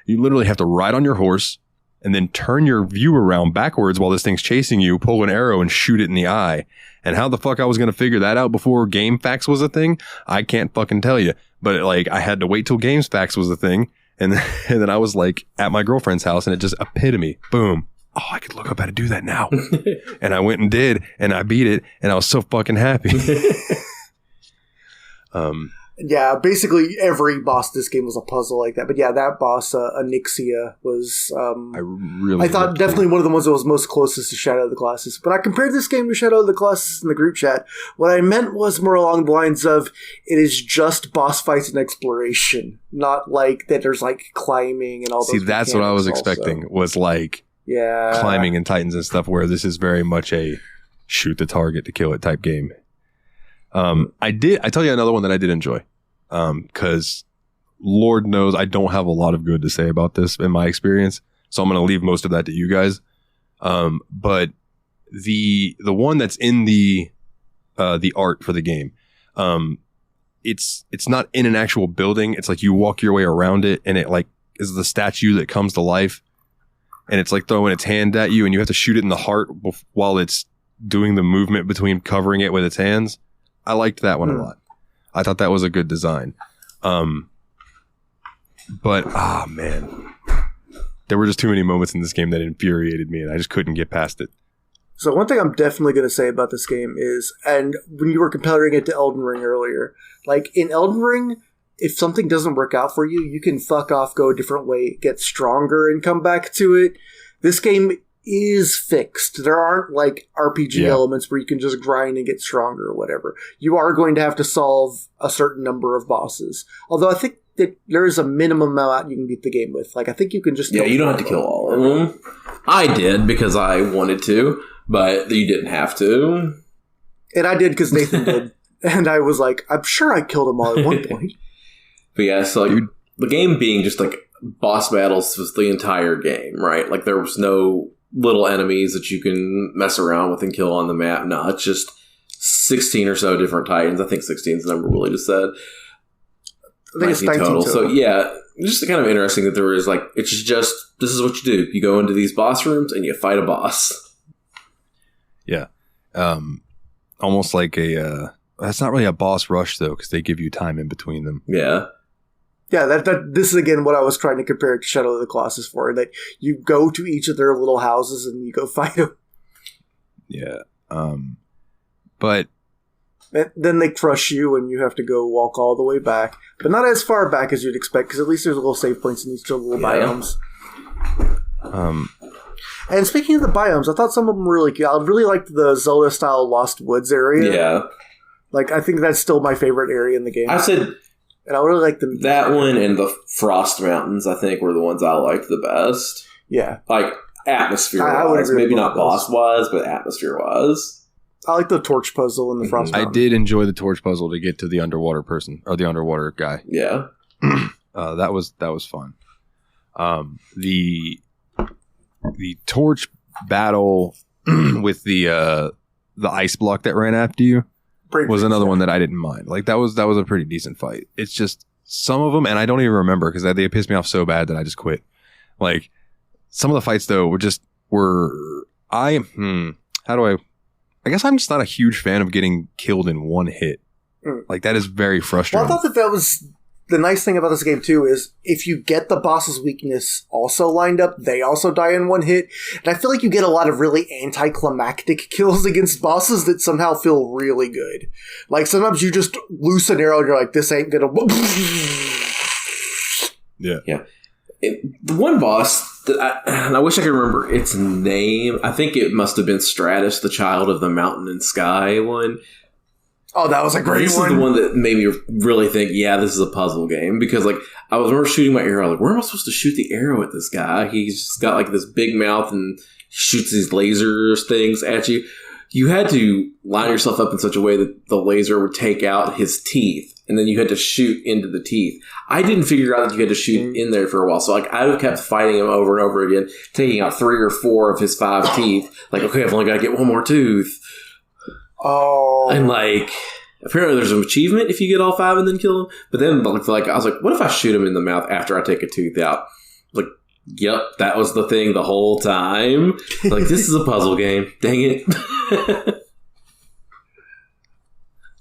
literally have to ride on your horse and then turn your view around backwards while this thing's chasing you, pull an arrow and shoot it in the eye. And how the fuck I was going to figure that out before GameFAQs was a thing, I can't fucking tell you. But like I had to wait till GameFAQs was a thing. And then I was like at my girlfriend's house and it just epitome. Boom. Oh, I could look up how to do that now. And I went and did, and I beat it, and I was so fucking happy. Yeah, basically every boss this game was a puzzle like that. But yeah, that boss, Onyxia, was... I thought definitely one of the ones that was most closest to Shadow of the Colossus. But I compared this game to Shadow of the Colossus in the group chat. What I meant was more along the lines of, it is just boss fights and exploration. Not like that there's like climbing and all those. See, that's what I was expecting, was like climbing in Titans and stuff, where this is very much a shoot the target to kill it type game. I tell you another one that I did enjoy, because Lord knows I don't have a lot of good to say about this in my experience, so I'm going to leave most of that to you guys. But the one that's in the art for the game, it's not in an actual building. It's like you walk your way around it, and it like is the statue that comes to life, and it's like throwing its hand at you, and you have to shoot it in the heart while it's doing the movement between covering it with its hands. I liked that one a lot. I thought that was a good design. But man, there were just too many moments in this game that infuriated me, and I just couldn't get past it. So one thing I'm definitely going to say about this game is, and when you were comparing it to Elden Ring earlier, like in Elden Ring, if something doesn't work out for you, you can fuck off, go a different way, get stronger, and come back to it. This game is fixed. There aren't like RPG elements where you can just grind and get stronger or whatever. You are going to have to solve a certain number of bosses. Although I think that there is a minimum amount you can beat the game with. Like I think you can just you don't have to kill all of them. I did because I wanted to, but you didn't have to. And I did because Nathan did. And I was like, I'm sure I killed them all at one point. But yeah, so like, the game being just like boss battles was the entire game, right? Like there was no little enemies that you can mess around with and kill on the map. No, it's just 16 or so different Titans. I think 16 is the number Willie just said. I think it's 19 total. So yeah, it's just kind of interesting that there is like, it's just, this is what you do. You go into these boss rooms and you fight a boss. Yeah. Almost like that's not really a boss rush though, because they give you time in between them. Yeah. Yeah, this is again what I was trying to compare it to Shadow of the Colossus for. That you go to each of their little houses and you go fight them. Yeah. But and then they crush you and you have to go walk all the way back. But not as far back as you'd expect, because at least there's little save points in each of the little biomes. And speaking of the biomes, I thought some of them were really cute. I really liked the Zelda-style Lost Woods area. Yeah. Like, I think that's still my favorite area in the game. I said... And I really like them. That one and the Frost Mountains, I think, were the ones I liked the best. Yeah. Like, atmosphere-wise. Maybe not boss-wise, but atmosphere-wise. I like the torch puzzle in the Frost Mountain. I did enjoy the torch puzzle to get to the underwater person, or the underwater guy. Yeah. That was fun. The torch battle with the ice block that ran after you was another one that I didn't mind. Like that was a pretty decent fight. It's just some of them, and I don't even remember because they pissed me off so bad that I just quit. Like some of the fights though I guess I'm just not a huge fan of getting killed in one hit. Like that is very frustrating. Well, I thought that was the nice thing about this game too, is if you get the boss's weakness also lined up, they also die in one hit. And I feel like you get a lot of really anticlimactic kills against bosses that somehow feel really good. Like sometimes you just loose an arrow and you're like, this ain't gonna... Yeah. The one boss that I wish I could remember its name. I think it must have been Stratus, the child of the mountain and sky one. Oh, that was a great one. This is the one that made me really think, yeah, this is a puzzle game. Because, like, I was remember shooting my arrow. Like, where am I supposed to shoot the arrow at this guy? He's just got, like, this big mouth and shoots these lasers things at you. You had to line yourself up in such a way that the laser would take out his teeth. And then you had to shoot into the teeth. I didn't figure out that you had to shoot in there for a while. So, like, I kept fighting him over and over again, taking out 3 or 4 of his 5 teeth. Like, okay, I've only got to get 1 more tooth. Oh. And, like, apparently there's an achievement if you get all 5 and then kill him. But then, like, I was like, what if I shoot him in the mouth after I take a tooth out? Like, yep, that was the thing the whole time. Like, this is a puzzle game. Dang it.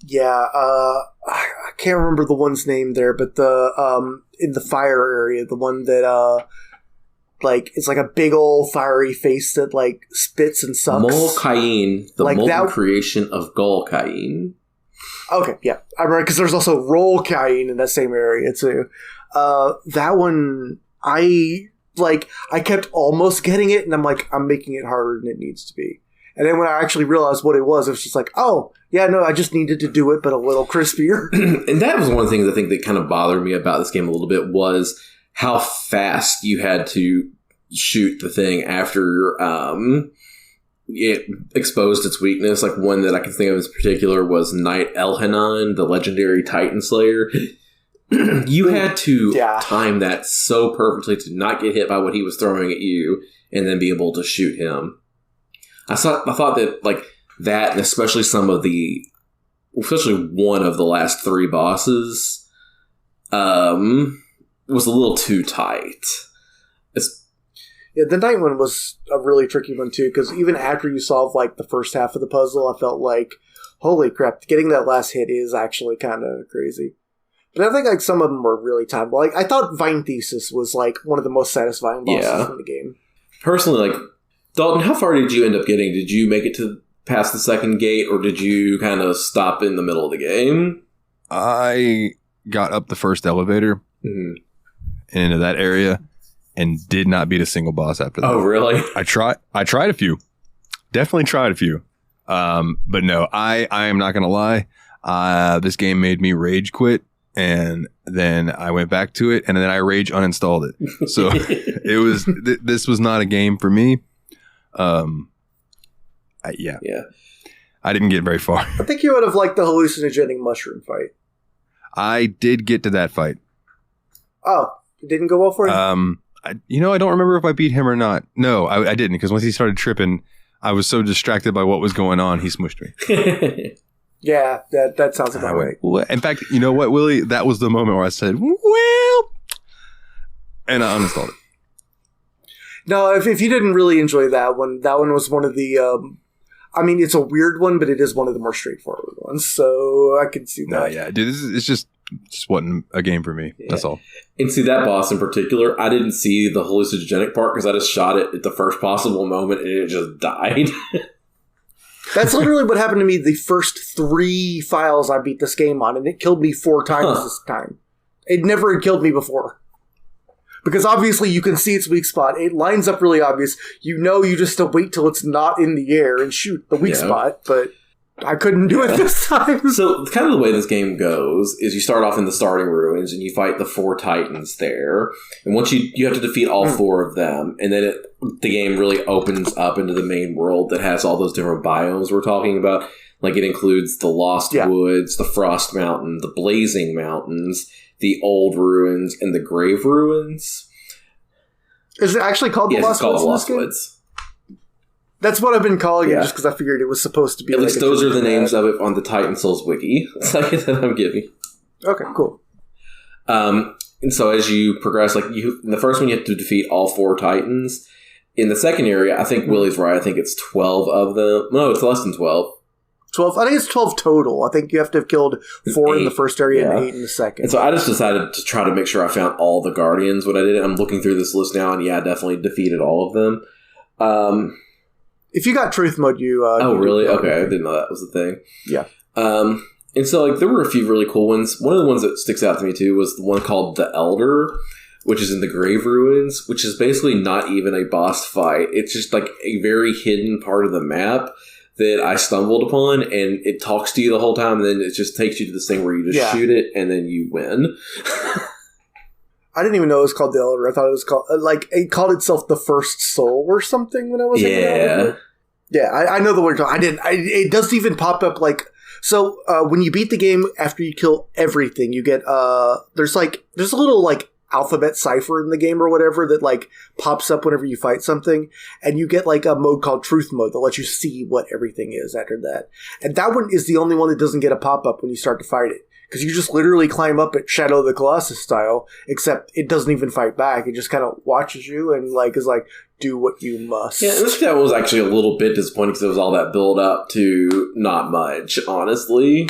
Yeah, I can't remember the one's name there, but the in the fire area, the one that like it's like a big old fiery face that like spits and sucks. Molcaine, the like molten creation of Golcaine. Okay, yeah, I remember because there's also Rollcaine in that same area too. That one, I kept almost getting it, and I'm like, I'm making it harder than it needs to be. And then when I actually realized what it was just like, oh, yeah, no, I just needed to do it, but a little crispier. And that was one of the things I think that kind of bothered me about this game a little bit was how fast you had to shoot the thing after it exposed its weakness. Like one that I can think of in particular was Knight Elhanan, the legendary Titan Slayer. You had to time that so perfectly to not get hit by what he was throwing at you and then be able to shoot him. I thought that like that, and especially one of the last 3 bosses was a little too tight. Yeah, the night one was a really tricky one too, because even after you solve like the first half of the puzzle, I felt like, holy crap, getting that last hit is actually kind of crazy. But I think like some of them were really timed. Like I thought Vine Thesis was like one of the most satisfying bosses in the game. Personally, like Dalton, how far did you end up getting? Did you make it to past the second gate, or did you kind of stop in the middle of the game? I got up the first elevator into that area and did not beat a single boss after that. Oh, really? I tried a few. Definitely tried a few. But no, I am not going to lie. This game made me rage quit, and then I went back to it, and then I rage uninstalled it. So it was this was not a game for me. Yeah. I didn't get very far. I think you would have liked the hallucinogenic mushroom fight. I did get to that fight. Oh, it didn't go well for you? I don't remember if I beat him or not. No, I didn't, because once he started tripping, I was so distracted by what was going on, he smushed me. Yeah, that sounds about right. Well, in fact, you know what, Willie? That was the moment where I said, well, and I uninstalled it. No, if you didn't really enjoy that one was one of the, I mean, it's a weird one, but it is one of the more straightforward ones, so I can see that. No, yeah, dude, it's just wasn't a game for me. Yeah. That's all. And see, that boss in particular, I didn't see the hallucinogenic part because I just shot it at the first possible moment and it just died. That's literally what happened to me the first 3 files I beat this game on, and it killed me 4 times this time. It never had killed me before. Because obviously you can see its weak spot. It lines up really obvious. You just have to wait till it's not in the air and shoot the weak spot, but I couldn't do it this time. So kind of the way this game goes is you start off in the starting ruins and you fight the 4 titans there. And once you have to defeat all 4 of them, and then the game really opens up into the main world that has all those different biomes we're talking about. Like it includes the Lost Woods, the Frost Mountain, the Blazing Mountains, the Old Ruins, and the Grave Ruins. Is it actually called the Lost Woods? It's called the Lost Woods. That's what I've been calling it, just because I figured it was supposed to be. At least those are the names of it on the Titan Souls wiki. that I'm giving. Okay, cool. And so as you progress, like in the first one, you have to defeat all 4 titans. In the second area, I think Willie's right. I think it's 12 of them. No, it's less than 12. 12. I think it's 12 total. I think you have to have killed 4 in the first area and 8 in the second. And so I just decided to try to make sure I found all the Guardians when I did it. I'm looking through this list now, and I definitely defeated all of them. If you got truth mode, you... oh, really? Okay, I didn't know that was the thing. Yeah. And so there were a few really cool ones. One of the ones that sticks out to me, too, was the one called The Elder, which is in the Grave Ruins, which is basically not even a boss fight. It's just like a very hidden part of the map that I stumbled upon, and it talks to you the whole time, and then it just takes you to this thing where you just shoot it, and then you win. I didn't even know it was called The Elder. I thought it was called, it called itself The First Soul or something when I was hanging out with it. Yeah, I know the word. It doesn't even pop up so when you beat the game after you kill everything, you get, there's a little alphabet cipher in the game or whatever that pops up whenever you fight something, and you get a mode called Truth Mode that lets you see what everything is after that. And that one is the only one that doesn't get a pop-up when you start to fight it. Because you just literally climb up at Shadow of the Colossus style, except it doesn't even fight back. It just kind of watches you and is do what you must. Yeah, that was actually a little bit disappointing because it was all that build up to not much, honestly.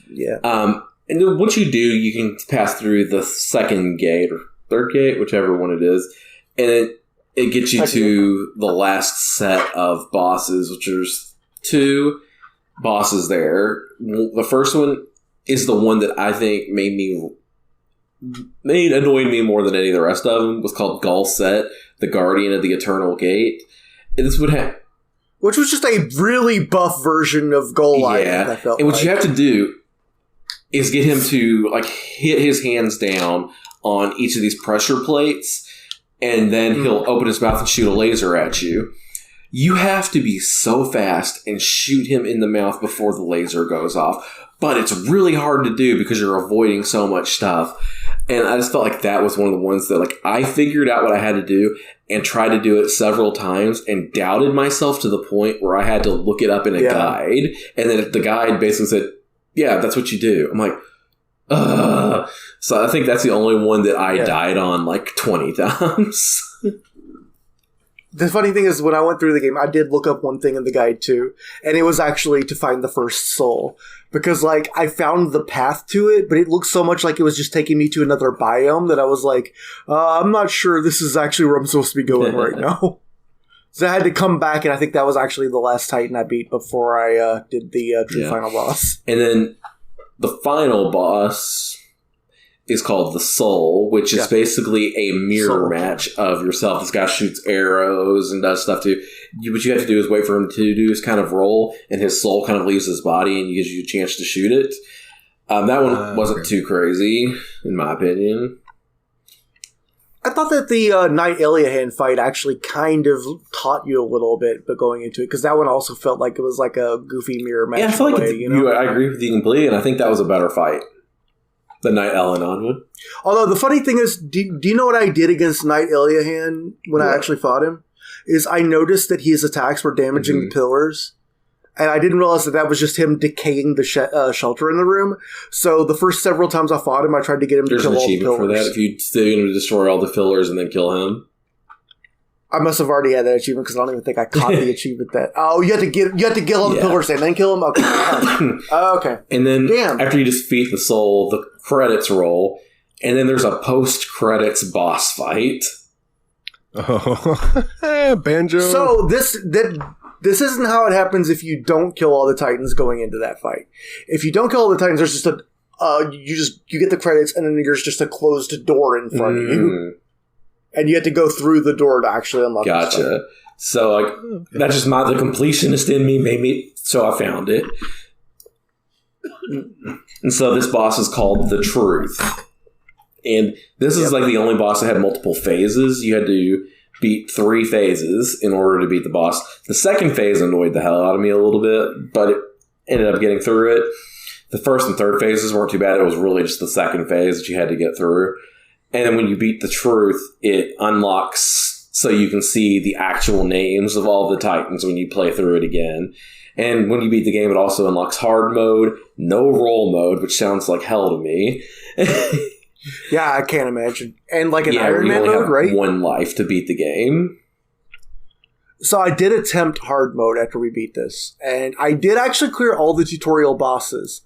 Yeah. And then once you do, you can pass through the second gate or third gate, whichever one it is, and it gets you to the last set of bosses, which there's 2 bosses there. The first one is the one that I think annoyed me more than any of the rest of them. It was called Gulset, the Guardian of the Eternal Gate. And this would have, which was just a really buff version of Golai. Yeah, and what you have to do is get him to hit his hands down on each of these pressure plates, and then he'll open his mouth and shoot a laser at you. You have to be so fast and shoot him in the mouth before the laser goes off. But it's really hard to do because you're avoiding so much stuff. And I just felt like that was one of the ones that, like, I figured out what I had to do and tried to do it several times and doubted myself to the point where I had to look it up in a guide. And then the guide basically said, yeah, that's what you do. I'm like, ugh. So I think that's the only one that I died on like 20 times. The funny thing is, when I went through the game, I did look up one thing in the guide too, and it was actually to find the first soul. Because, like, I found the path to it, but it looked so much like it was just taking me to another biome that I was like, I'm not sure this is actually where I'm supposed to be going right now. So I had to come back, and I think that was actually the last Titan I beat before I did the true final boss. And then the final boss is called the Soul, which is basically a mirror match of yourself. This guy shoots arrows and does stuff too. What you have to do is wait for him to do his kind of roll, and his soul kind of leaves his body and gives you a chance to shoot it. That one wasn't too crazy, in my opinion. I thought that the Knight Eliahan fight actually kind of taught you a little bit, but going into it, because that one also felt like it was like a goofy mirror match. Yeah, I feel like I agree with you completely, and I think that was a better fight. The Knight Eliahan one. Although the funny thing is, do you know what I did against Knight Eliahan when I actually fought him? Is I noticed that his attacks were damaging the pillars, and I didn't realize that was just him decaying the shelter in the room. So the first several times I fought him, I tried to get him to kill all the pillars. There's an achievement for that if you still going to destroy all the pillars and then kill him. I must have already had that achievement because I don't even think I caught the achievement that. Oh, you have to kill all the pillars and then kill them. Okay, okay. And then after you defeat the soul, the credits roll, and then there's a post-credits boss fight. Oh, Banjo. So this isn't how it happens if you don't kill all the Titans going into that fight. If you don't kill all the Titans, there's just you get the credits, and then there's just a closed door in front of you. And you have to go through the door to actually unlock it. Gotcha. So, like, that's just the completionist in me made me... So I found it. And so this boss is called The Truth. And this is, like, the only boss that had multiple phases. You had to beat 3 phases in order to beat the boss. The second phase annoyed the hell out of me a little bit, but it ended up getting through it. The first and third phases weren't too bad. It was really just the second phase that you had to get through. And then when you beat the Truth, it unlocks so you can see the actual names of all the Titans when you play through it again. And when you beat the game, it also unlocks hard mode, no roll mode, which sounds like hell to me. Yeah, I can't imagine. And like an Iron Man mode, right? 1 life to beat the game. So I did attempt hard mode after we beat this. And I did actually clear all the tutorial bosses.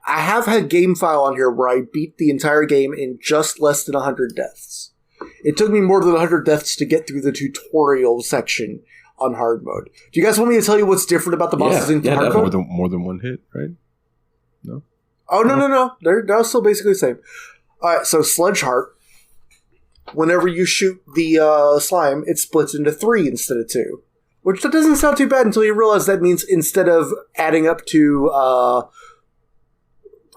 I have had game file on here where I beat the entire game in just less than 100 deaths. It took me more than 100 deaths to get through the tutorial section on hard mode. Do you guys want me to tell you what's different about the bosses in hard mode? More than one hit, right? No? Oh, no. They're still basically the same. All right, so Sludge Heart. Whenever you shoot the slime, it splits into 3 instead of 2. Which that doesn't sound too bad until you realize that means instead of adding up to...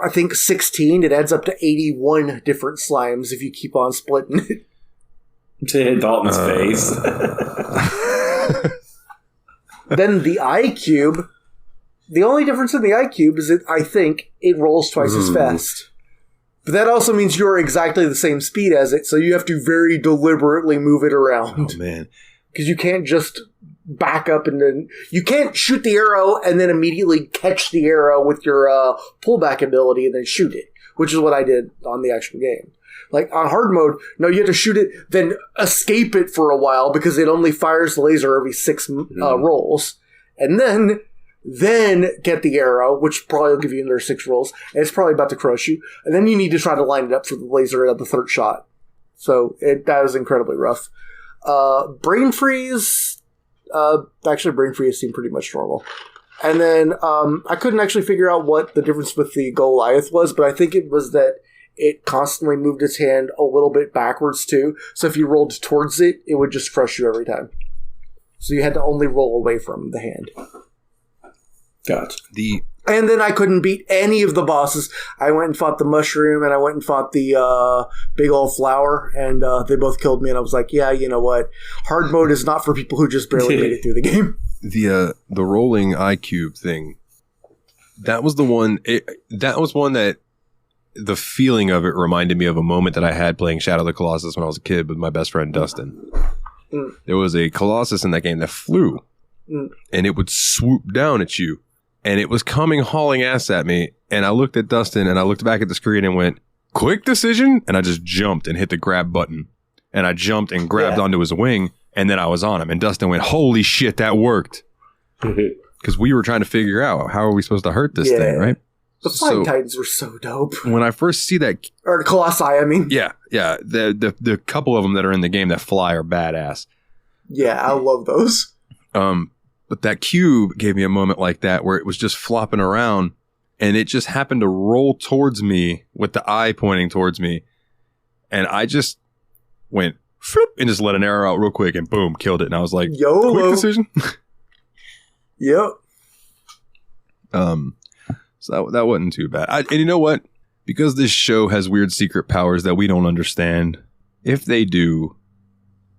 I think 16, it adds up to 81 different slimes if you keep on splitting it. To hit Dalton's face. Then the eye cube, the only difference in the eye cube is that I think it rolls twice as fast. But that also means you're exactly the same speed as it, so you have to very deliberately move it around. Oh, man. Because you can't just back up and then... You can't shoot the arrow and then immediately catch the arrow with your pullback ability and then shoot it, which is what I did on the actual game. Like, on hard mode, no, you have to shoot it, then escape it for a while because it only fires the laser every 6 rolls. And then get the arrow, which probably will give you another 6 rolls, and it's probably about to crush you. And then you need to try to line it up for the laser at the 3rd shot. So, that was incredibly rough. Brain Freeze... actually, Brain Freeze seemed pretty much normal. And then I couldn't actually figure out what the difference with the Goliath was, but I think it was that it constantly moved its hand a little bit backwards too. So if you rolled towards it, it would just crush you every time. So you had to only roll away from the hand. Gotcha. And then I couldn't beat any of the bosses. I went and fought the mushroom, and I went and fought the big old flower, and they both killed me. And I was like, yeah, you know what? Hard mode is not for people who just barely made it through the game. The rolling eye cube thing, that was the one. That was one that the feeling of it reminded me of a moment that I had playing Shadow of the Colossus when I was a kid with my best friend Dustin. There was a Colossus in that game that flew, and it would swoop down at you. And it was coming hauling ass at me. And I looked at Dustin and I looked back at the screen and went, quick decision. And I just jumped and hit the grab button. And I jumped and grabbed onto his wing. And then I was on him. And Dustin went, holy shit, that worked. Because we were trying to figure out how are we supposed to hurt this thing, right? The Flying Titans were so dope. When I first see that. Or Colossi, I mean. Yeah. The couple of them that are in the game that fly are badass. Yeah, I love those. But that cube gave me a moment like that where it was just flopping around and it just happened to roll towards me with the eye pointing towards me. And I just went floop and just let an arrow out real quick and boom, killed it. And I was like, YOLO. Quick decision. Yep. So that wasn't too bad. And you know what? Because this show has weird secret powers that we don't understand, if they do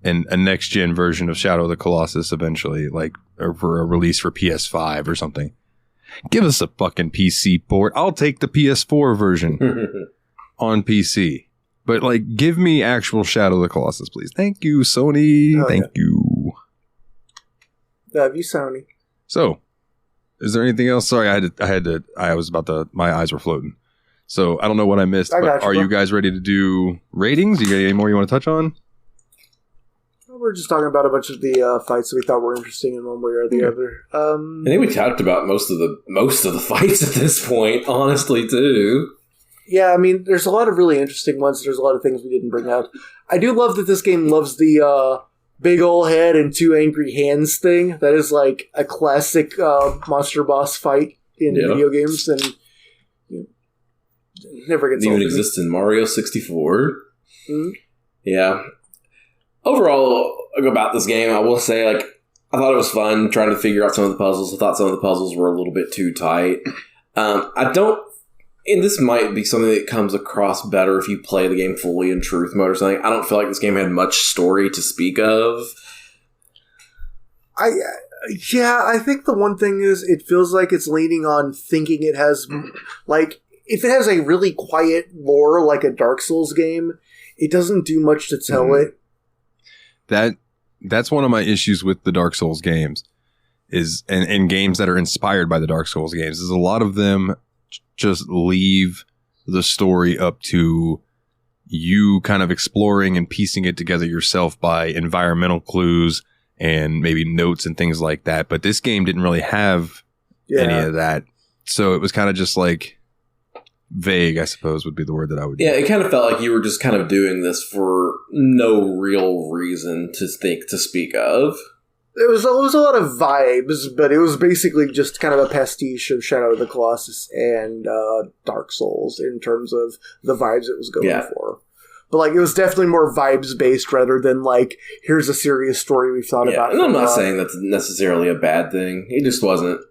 a next-gen version of Shadow of the Colossus eventually, like, or for a release for PS5 or something, give us a fucking PC port. I'll take the PS4 version on PC. But, like, give me actual Shadow of the Colossus, please. Thank you, Sony. Thank you. Love you, Sony. So, is there anything else? Sorry, my eyes were floating. So, I don't know what I missed, but are you guys ready to do ratings? You got any more you want to touch on? We're just talking about a bunch of the fights that we thought were interesting in one way or the other. I think we talked about most of the fights at this point, honestly, too. Yeah, I mean, there's a lot of really interesting ones. There's a lot of things we didn't bring up. I do love that this game loves the big ol' head and two angry hands thing. That is like a classic monster boss fight in video games, and never gets old. Even exists in Mario 64. Mm-hmm. Yeah. Overall, about this game, I will say, like, I thought it was fun trying to figure out some of the puzzles. I thought some of the puzzles were a little bit too tight. And this might be something that comes across better if you play the game fully in truth mode or something. I don't feel like this game had much story to speak of. I think the one thing is it feels like it's leaning on thinking it has, like, if it has a really quiet lore like a Dark Souls game, it doesn't do much to tell it. That's one of my issues with the Dark Souls games and games that are inspired by the Dark Souls games is a lot of them just leave the story up to you kind of exploring and piecing it together yourself by environmental clues and maybe notes and things like that. But this game didn't really have any of that. So it was kind of just like vague, I suppose, would be the word that I would use. Yeah, it kind of felt like you were just kind of doing this for no real reason to speak of. It was a lot of vibes, but it was basically just kind of a pastiche of Shadow of the Colossus and Dark Souls in terms of the vibes it was going for. But like, it was definitely more vibes based rather than like, here's a serious story we've thought about. And I'm not saying that's necessarily a bad thing. It just wasn't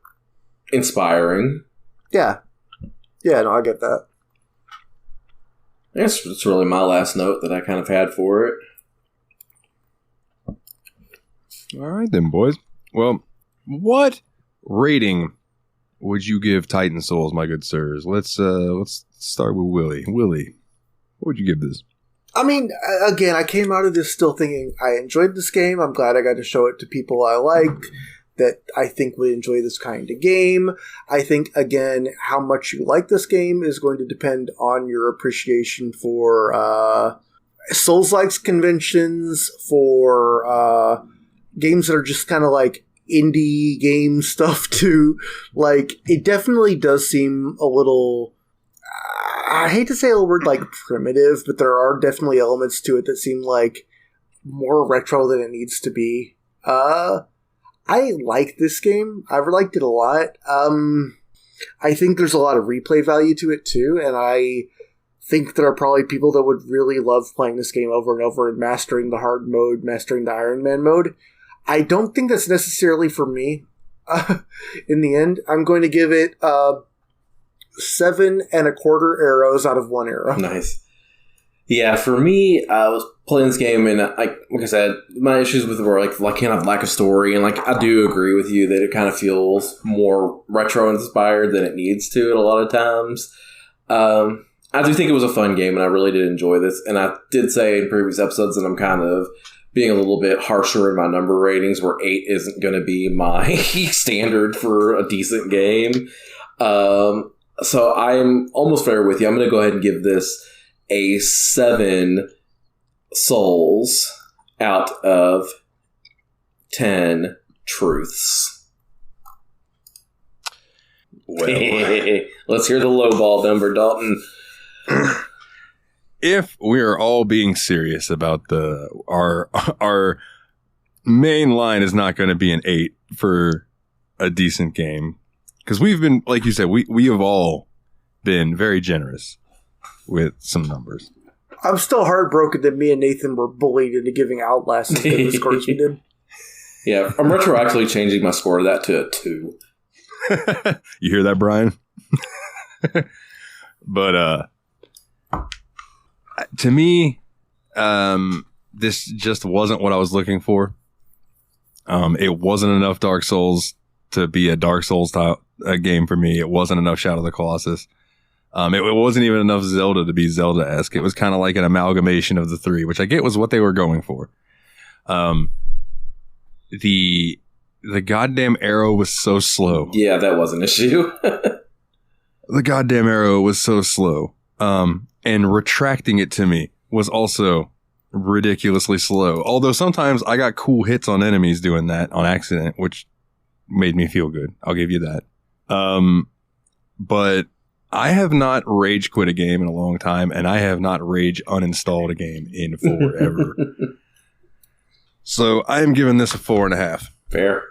inspiring. Yeah. Yeah, no, I get that. That's really my last note that I kind of had for it. All right then, boys. Well, what rating would you give Titan Souls, my good sirs? Let's start with Willie. Willie, what would you give this? I mean, again, I came out of this still thinking I enjoyed this game. I'm glad I got to show it to people I like that I think would enjoy this kind of game. I think, again, how much you like this game is going to depend on your appreciation for Souls-like conventions, for games that are just kind of like indie game stuff too. Like, it definitely does seem a little, I hate to say a word like primitive, but there are definitely elements to it that seem like more retro than it needs to be. I like this game. I've liked it a lot. I think there's a lot of replay value to it too, and I think there are probably people that would really love playing this game over and over and mastering the hard mode, mastering the Iron Man mode. I don't think that's necessarily for me. In the end, I'm going to give it 7.25 arrows out of 1 arrow. Nice. Yeah, for me, I was playing this game, and like I said, my issues with it were like kind of lack of story, and like I do agree with you that it kind of feels more retro inspired than it needs to at a lot of times. I do think it was a fun game, and I really did enjoy this. And I did say in previous episodes that I'm kind of being a little bit harsher in my number ratings, where 8 isn't going to be my standard for a decent game. So I'm almost fair with you. I'm going to go ahead and give this a 7 souls out of 10 truths. Well, let's hear the lowball number, Dalton. if we are all being serious about our main line is not going to be an 8 for a decent game, because we've been, like you said, we have all been very generous with some numbers. I'm still heartbroken that me and Nathan were bullied into giving Outlast as good of scores we did. Yeah, I'm retroactively changing my score to that to a 2. You hear that, Brian? But to me, this just wasn't what I was looking for. It wasn't enough Dark Souls to be a Dark Souls type game for me. It wasn't enough Shadow of the Colossus. It wasn't even enough Zelda to be Zelda-esque. It was kind of like an amalgamation of the three, which I get was what they were going for. The goddamn arrow was so slow. Yeah, that was an issue. The goddamn arrow was so slow. And retracting it to me was also ridiculously slow. Although sometimes I got cool hits on enemies doing that on accident, which made me feel good. I'll give you that. But I have not rage quit a game in a long time, and I have not rage uninstalled a game in forever. So I am giving this a 4.5. Fair.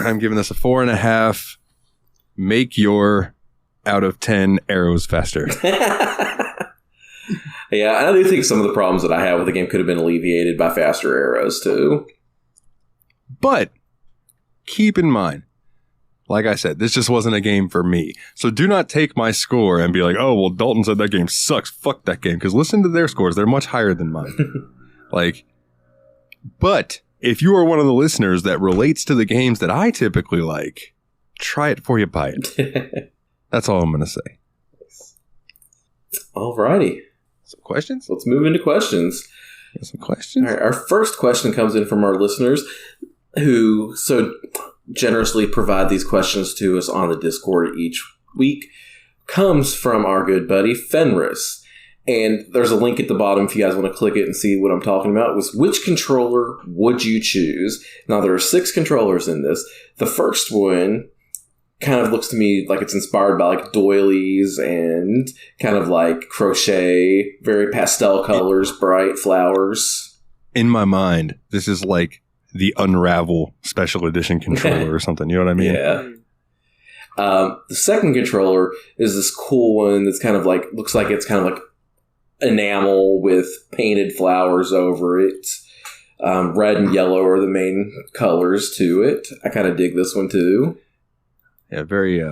I'm giving this a 4.5. Make your out of 10 arrows faster. Yeah, I do think some of the problems that I have with the game could have been alleviated by faster arrows too. But keep in mind, like I said, this just wasn't a game for me. So do not take my score and be like, oh, well, Dalton said that game sucks. Fuck that game. Because listen to their scores. They're much higher than mine. But if you are one of the listeners that relates to the games that I typically like, try it before you buy it. That's all I'm going to say. Alrighty. Some questions? Let's move into questions. Some questions? All right, our first question comes in from our listeners who so generously provide these questions to us on the Discord each week. Comes from our good buddy Fenris. And there's a link at the bottom if you guys want to click it and see what I'm talking about. It was, which controller would you choose? Now, there are 6 controllers in this. The first one kind of looks to me like it's inspired by like doilies and kind of like crochet, very pastel colors, bright flowers. In my mind, this is like the Unravel special edition controller or something. You know what I mean? Yeah. The second controller is this cool one that's kind of like, looks like it's kind of like enamel with painted flowers over it. Red and yellow are the main colors to it. I kind of dig this one too. Yeah, very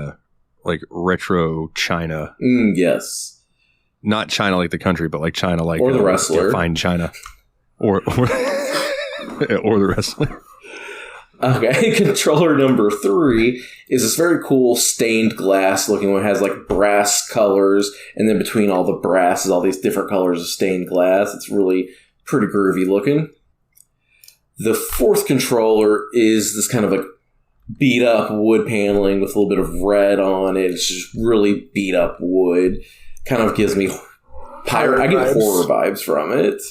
like retro China. Yes. Not China like the country, but like China like or the wrestler. Fine China. Or the wrestler. Okay, controller number 3 is this very cool stained glass looking one. It has like brass colors, and then between all the brass is all these different colors of stained glass. It's really pretty groovy looking. The fourth controller is this kind of like beat up wood paneling with a little bit of red on it. It's just really beat up wood. Kind of gives me I get horror vibes from it.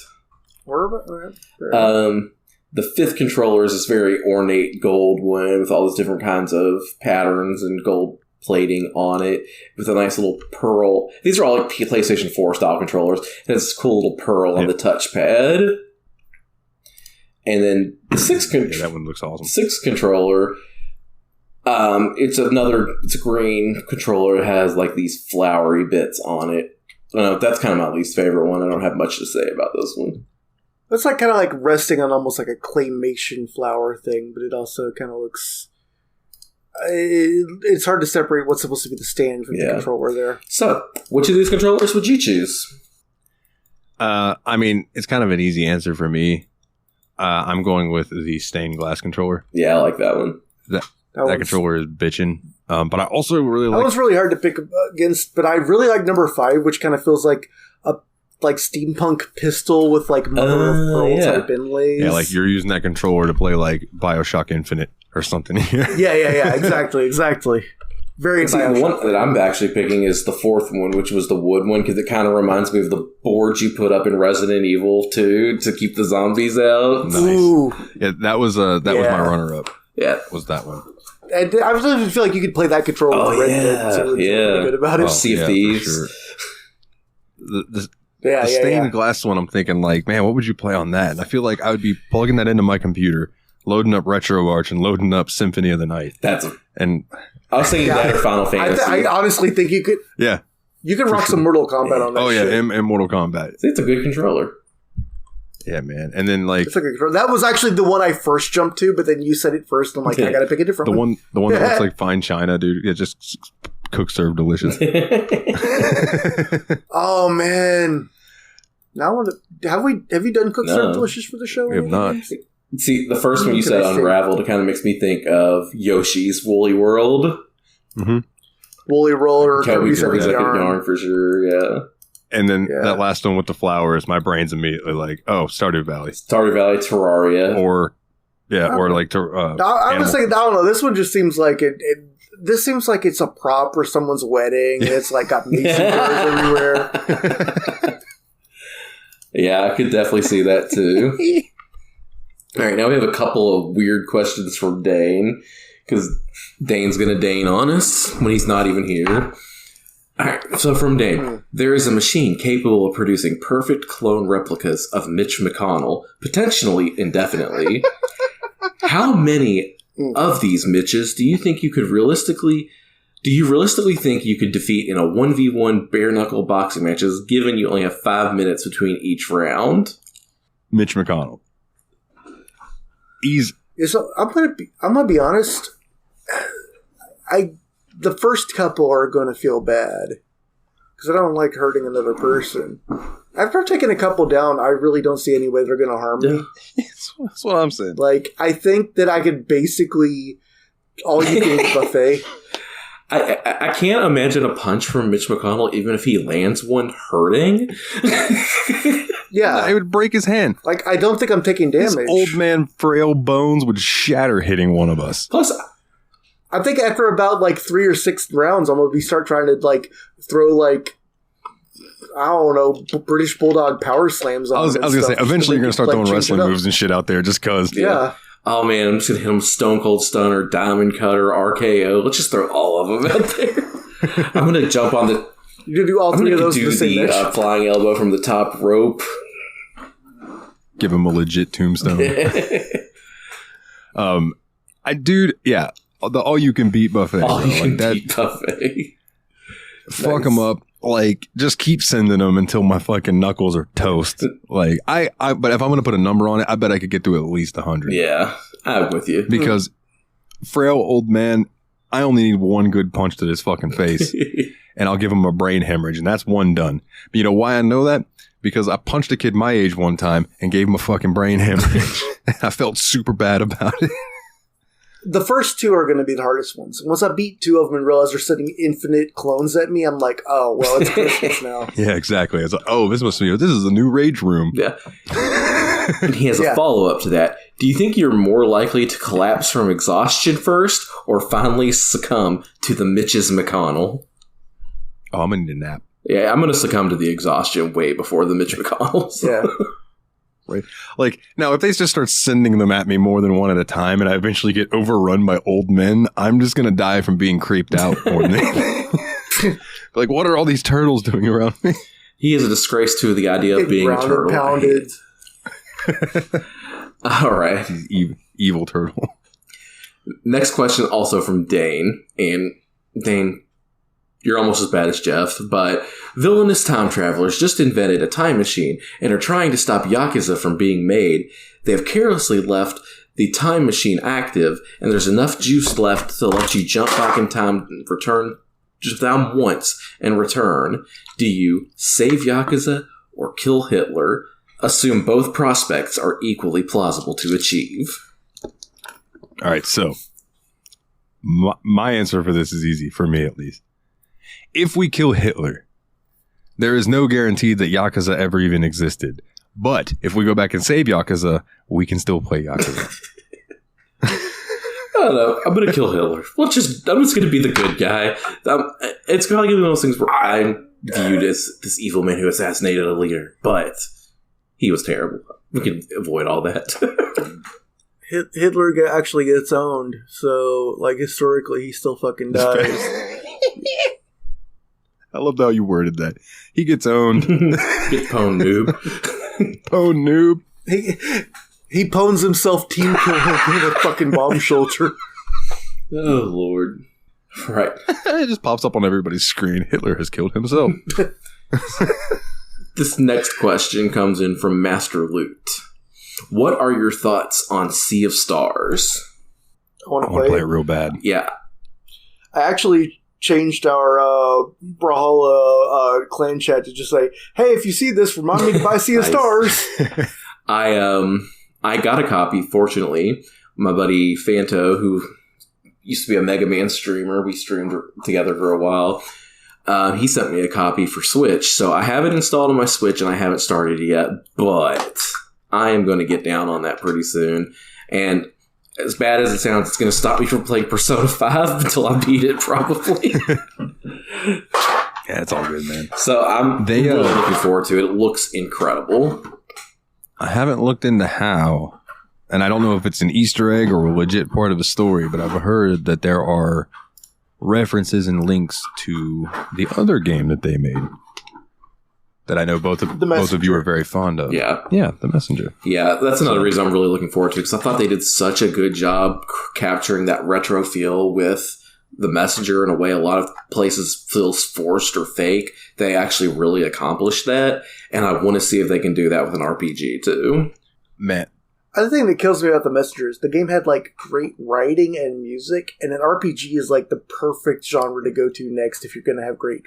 The fifth controller is this very ornate gold one with all these different kinds of patterns and gold plating on it with a nice little pearl. These are all like PlayStation 4 style controllers. And it's this cool little pearl on the touchpad. And then the sixth that one looks awesome. Sixth controller, it's a green controller. It has like these flowery bits on it. I don't know, that's kind of my least favorite one. I don't have much to say about this one. It's like kind of like resting on almost like a claymation flower thing, but it also kind of looks, It's hard to separate what's supposed to be the stand from the controller there. So, which of these controllers would you choose? I mean, it's kind of an easy answer for me. I'm going with the stained glass controller. Yeah, I like that one. That controller is bitching. But I also really like... That was really hard to pick against, but I really like number 5, which kind of feels like a steampunk pistol with like mother of pearl type inlays. Yeah, like you're using that controller to play like Bioshock Infinite or something. yeah, exactly. Very See, the one that I'm actually picking is the 4th one, which was the wood one, because it kind of reminds me of the boards you put up in Resident Evil 2 to keep the zombies out. Nice. Ooh. Yeah, that was my runner-up. Yeah, was that one. And I really feel like you could play that controller with Red Dead too. Really good about it. Sea of Thieves. Sure. The stained glass one, I'm thinking like, man, what would you play on that? And I feel like I would be plugging that into my computer, loading up RetroArch and loading up Symphony of the Night. I was thinking that or Final Fantasy. I honestly think you could. Yeah. You can rock some Mortal Kombat on that. Oh yeah, and Mortal Kombat. It's a good controller. Yeah, man. And then like that was actually the one I first jumped to, but then you said it first. And I'm like, I gotta pick a different one. The one that looks like fine china, dude. Yeah, just cook serve delicious. Oh man. Now have you done cook serve delicious for the show? We have not. See, the first one you said Unraveled, it kind of makes me think of Yoshi's Woolly World. Mm-hmm. Woolly World or Kirby's Epic Yarn for sure, yeah. And then that last one with the flowers, my brain's immediately like, oh, Stardew Valley. Stardew Valley, Terraria. Or like... I was thinking, I don't know, this one just seems like this seems like it's a prop for someone's wedding. It's like got mason jars everywhere. Yeah, I could definitely see that too. All right, now we have a couple of weird questions from Dane, because Dane's going to Dane on us when he's not even here. All right, so from Dane, there is a machine capable of producing perfect clone replicas of Mitch McConnell, potentially indefinitely. How many of these Mitches do you think you could realistically think you could defeat in a 1v1 bare-knuckle boxing matches, given you only have 5 minutes between each round? Mitch McConnell. So I'm gonna be honest. The first couple are going to feel bad because I don't like hurting another person. After taking a couple down, I really don't see any way they're going to harm me. That's what I'm saying. Like, I think that I could basically all you can eat buffet. I can't imagine a punch from Mitch McConnell, even if he lands one, hurting. Yeah. It would break his hand. Like, I don't think I'm taking damage. His old man frail bones would shatter hitting one of us. Plus, I think after about like 3 or 6 rounds, I'm going to start trying to like throw like, I don't know, British Bulldog power slams on him. I was going to say, eventually you're going to start throwing wrestling moves and shit out there just because. Yeah. Oh man, I'm just going to hit him Stone Cold Stunner, Diamond Cutter, RKO. Let's just throw all of them out there. I'm going to jump on the... You're going to do all 3 of those in the same match? Flying elbow from the top rope. Give him a legit tombstone. Yeah. The all-you-can-beat buffet. All-you-can-beat buffet. Fuck them up. Like, just keep sending them until my fucking knuckles are toast. Like, but if I'm going to put a number on it, I bet I could get to at least 100. Yeah, I'm with you. Because frail old man, I only need one good punch to his fucking face, and I'll give him a brain hemorrhage, and that's one done. But you know why I know that? Because I punched a kid my age one time and gave him a fucking brain hemorrhage. And I felt super bad about it. The first 2 are going to be the hardest ones. Once I beat 2 of them and realize they're sending infinite clones at me, I'm like, oh, well, it's Christmas now. Yeah, exactly. It's like, oh, this is a new rage room. Yeah. And he has a follow-up to that. Do you think you're more likely to collapse from exhaustion first or finally succumb to the Mitch's McConnell? Oh, I'm going to need a nap. Yeah, I'm going to succumb to the exhaustion way before the Mitch McConnells. Yeah. Right. Like, now, if they just start sending them at me more than one at a time and I eventually get overrun by old men, I'm just going to die from being creeped out more than anything. Like, what are all these turtles doing around me? He is a disgrace to the idea of being a turtle. Pounded. All right. Evil turtle. Next question also from Dane. And Dane, you're almost as bad as Jeff, but villainous time travelers just invented a time machine and are trying to stop Yakuza from being made. They have carelessly left the time machine active, and there's enough juice left to let you jump back in time and return just down once and return, do you save Yakuza or kill Hitler? Assume both prospects are equally plausible to achieve. All right, so my answer for this is easy, for me at least. If we kill Hitler, there is no guarantee that Yakuza ever even existed. But if we go back and save Yakuza, we can still play Yakuza. I don't know. I'm going to kill Hitler. I'm just going to be the good guy. It's probably one of those things where I'm viewed as this evil man who assassinated a leader. But he was terrible. We can avoid all that. Hitler actually gets owned, so like historically, he still fucking dies. I love how you worded that. He gets owned. Get pwned, noob. Pwn noob. He pwns himself team kill in a fucking bomb shelter. Oh Lord! Right. It just pops up on everybody's screen. Hitler has killed himself. This next question comes in from Master Loot. What are your thoughts on Sea of Stars? I want to play it real bad. Yeah. I actually changed our Brawlhalla clan chat to just say, hey, if you see this, remind me to buy Sea of Stars. I got a copy, fortunately. My buddy Fanto, who used to be a Mega Man streamer, we streamed together for a while. He sent me a copy for Switch. So I have it installed on my Switch and I haven't started it yet, but I am going to get down on that pretty soon. And as bad as it sounds, it's going to stop me from playing Persona 5 until I beat it, probably. Yeah, it's all good, man. So I'm really looking forward to it. It looks incredible. I haven't looked into how, and I don't know if it's an Easter egg or a legit part of the story, but I've heard that there are references and links to the other game that they made that I know both of you are very fond of. Yeah. Yeah, The Messenger. Yeah, that's another reason I'm really looking forward to it, because I thought they did such a good job capturing that retro feel with The Messenger in a way a lot of places feels forced or fake. They actually really accomplished that, and I want to see if they can do that with an RPG too. Man. The thing that kills me about The Messenger is the game had like great writing and music, and an RPG is like the perfect genre to go to next if you're going to have great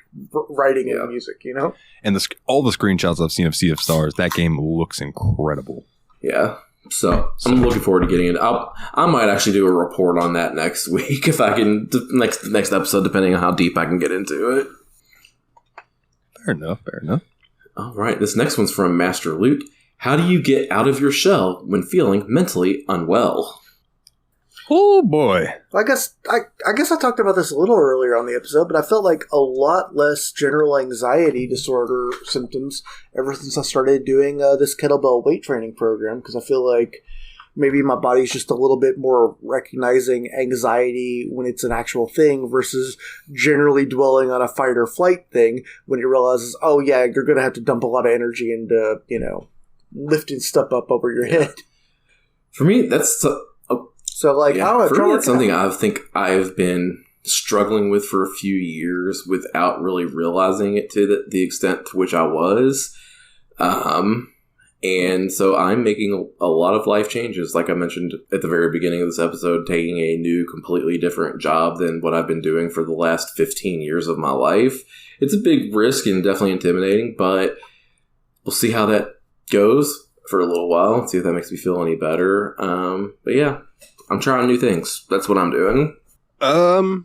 writing and music, you know? And all the screenshots I've seen of Sea of Stars, that game looks incredible. Yeah. So I'm looking forward to getting it. I might actually do a report on that next week if I can, next episode, depending on how deep I can get into it. Fair enough. All right. This next one's from Master Loot. How do you get out of your shell when feeling mentally unwell? Oh boy. I guess I talked about this a little earlier on the episode, but I felt like a lot less general anxiety disorder symptoms ever since I started doing this kettlebell weight training program, because I feel like maybe my body's just a little bit more recognizing anxiety when it's an actual thing versus generally dwelling on a fight or flight thing when it realizes, oh yeah, you're going to have to dump a lot of energy into, lifting stuff up over your head. For me, that's so like, I don't know. For me, it's something I think I've been struggling with for a few years without really realizing it to the extent to which I was. And so I'm making a lot of life changes. Like I mentioned at the very beginning of this episode, taking a new, completely different job than what I've been doing for the last 15 years of my life. It's a big risk and definitely intimidating, but we'll see how that goes for a little while, see if that makes me feel any better. But yeah, I'm trying new things. That's what I'm doing. So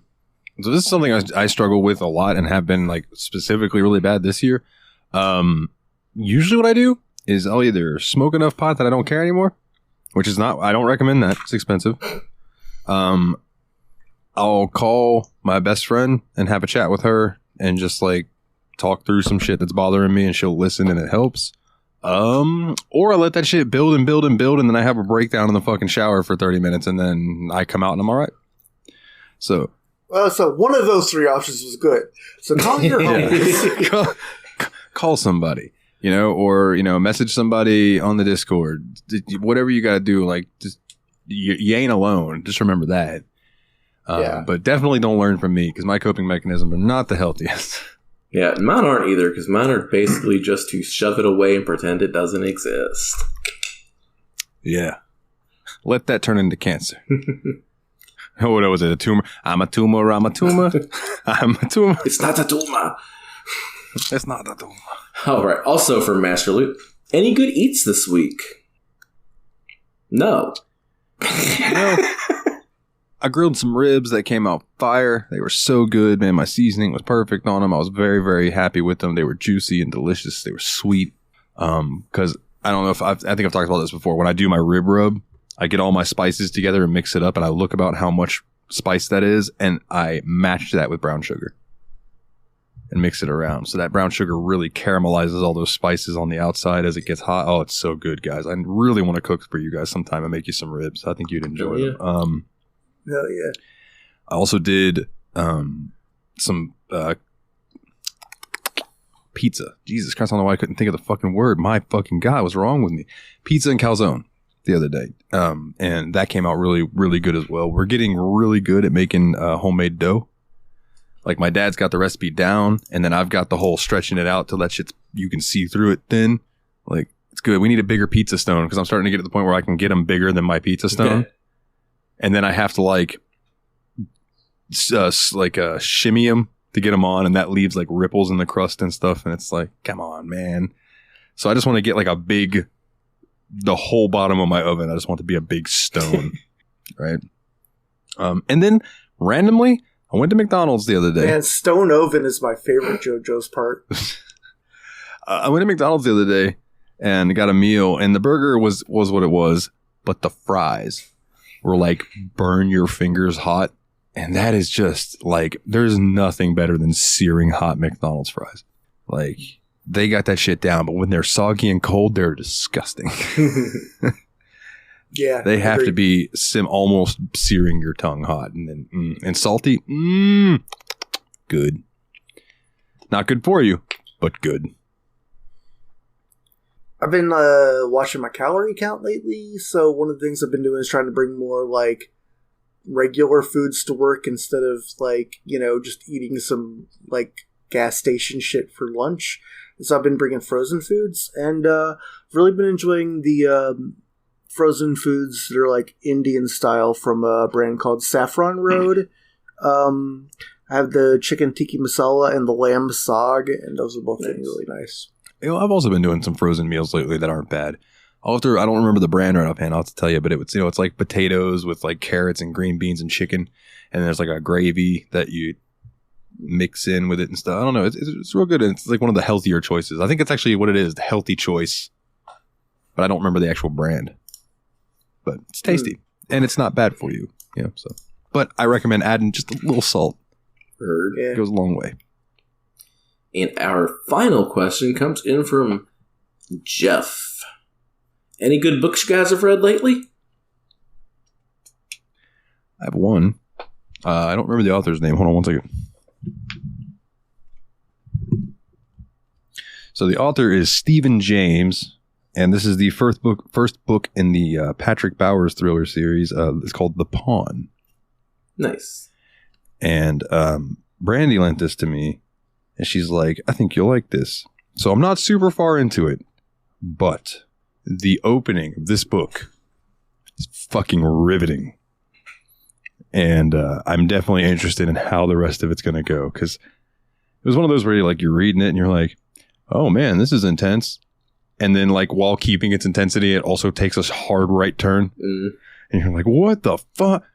this is something I struggle with a lot and have been like specifically really bad this year. Usually what I do is I'll either smoke enough pot that I don't care anymore, which is not, I don't recommend that. It's expensive. I'll call my best friend and have a chat with her and just like talk through some shit that's bothering me, and she'll listen and it helps. Or I let that shit build and build and build, and then I have a breakdown in the fucking shower for 30 minutes, and then I come out and I'm all right. So one of those three options was good. So call your homies. Call somebody, or, message somebody on the Discord, whatever you got to do. Like, just, you ain't alone. Just remember that. But definitely don't learn from me, because my coping mechanisms are not the healthiest. Yeah, mine aren't either, because mine are basically just to shove it away and pretend it doesn't exist. Yeah. Let that turn into cancer. What was it? A tumor? I'm a tumor. I'm a tumor. I'm a tumor. It's not a tumor. It's not a tumor. All right. Also from Master Loot, any good eats this week? No. I grilled some ribs that came out fire. They were so good, man. My seasoning was perfect on them. I was very, very happy with them. They were juicy and delicious. They were sweet. Because I don't know if I think I've talked about this before. When I do my rib rub, I get all my spices together and mix it up, and I look about how much spice that is, and I match that with brown sugar and mix it around. So that brown sugar really caramelizes all those spices on the outside as it gets hot. Oh, it's so good, guys. I really want to cook for you guys sometime and make you some ribs. I think you'd enjoy them. Hell yeah. I also did some pizza. Jesus Christ, I don't know why I couldn't think of the fucking word. My fucking God, what's wrong with me? Pizza and calzone the other day. And that came out really, really good as well. We're getting really good at making homemade dough. Like my dad's got the recipe down, and then I've got the whole stretching it out till that shit's, you can see through it thin. Like, it's good. We need a bigger pizza stone because I'm starting to get to the point where I can get them bigger than my pizza stone. Okay. And then I have to shimmy them to get them on, and that leaves like ripples in the crust and stuff. And it's like, come on, man. So I just want to get like the whole bottom of my oven. I just want to be a big stone, right? And then randomly, I went to McDonald's the other day. Man, stone oven is my favorite JoJo's part. I went to McDonald's the other day and got a meal, and the burger was what it was, but the fries were like burn your fingers hot. And that is just like, there's nothing better than searing hot McDonald's fries. Like, they got that shit down, but when they're soggy and cold, they're disgusting. Yeah. They have to be almost searing your tongue hot. And then, and salty, good. Not good for you, but good. I've been watching my calorie count lately, so one of the things I've been doing is trying to bring more, like, regular foods to work instead of, like, just eating some, like, gas station shit for lunch. So I've been bringing frozen foods, and really been enjoying the frozen foods that are, like, Indian style from a brand called Saffron Road. I have the chicken tikka masala and the lamb saag, and those are both really nice. I've also been doing some frozen meals lately that aren't bad. I don't remember the brand right offhand. I'll have to tell you, but it's it's like potatoes with like carrots and green beans and chicken, and there's like a gravy that you mix in with it and stuff. I don't know. It's real good. And it's like one of the healthier choices. I think it's actually what it is, the healthy choice. But I don't remember the actual brand. But it's tasty and it's not bad for you. Yeah. So, but I recommend adding just a little salt. It goes a long way. And our final question comes in from Jeff. Any good books you guys have read lately? I have one. I don't remember the author's name. Hold on one second. So the author is Stephen James, and this is the first book in the Patrick Bowers thriller series. It's called The Pawn. Nice. And Brandy lent this to me, and she's like, I think you'll like this. So I'm not super far into it, but the opening of this book is fucking riveting. And I'm definitely interested in how the rest of it's going to go, because it was one of those where you're reading it and you're like, oh man, this is intense. And then like while keeping its intensity, it also takes a hard right turn. And you're like, what the fuck?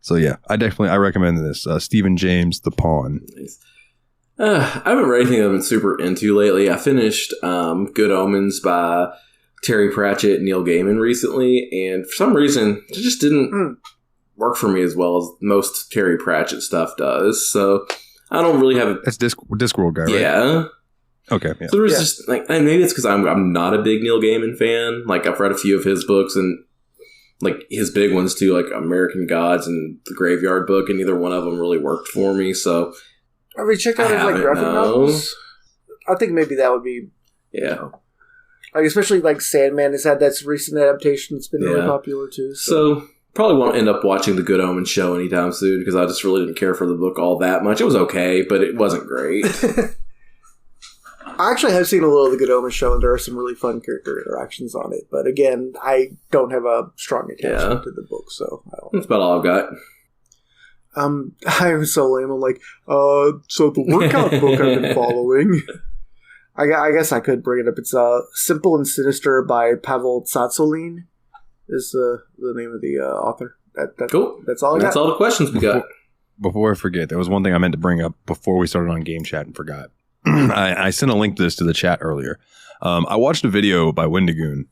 So yeah, I recommend this. Stephen James, The Pawn. Nice. I haven't read anything I've been super into lately. I finished Good Omens by Terry Pratchett and Neil Gaiman recently, and for some reason, it just didn't work for me as well as most Terry Pratchett stuff does. So I don't really have That's Discworld guy, right? Yeah. Okay. Yeah. So there's just like, and maybe it's because I'm not a big Neil Gaiman fan. Like I've read a few of his books and like his big ones too, like American Gods and The Graveyard Book, and neither one of them really worked for me. So have you checked out his like graphic novels? I think maybe that would be like, especially like Sandman has had that recent adaptation that's been really popular too. So probably won't end up watching the Good Omens show anytime soon because I just really didn't care for the book all that much. It was okay, but it wasn't great. I actually have seen a little of the Good Omens show, and there are some really fun character interactions on it. But again, I don't have a strong attachment to the book, so I don't. That's about all I've got. I'm so lame. I'm like, so the workout book I've been following. I guess I could bring it up. It's Simple and Sinister by Pavel Tsatsouline is the name of the author. Cool. That's all I got. That's all the questions we got. Before I forget, there was one thing I meant to bring up before we started on Game Chat and forgot. I sent a link to this to the chat earlier. I watched a video by Wendigoon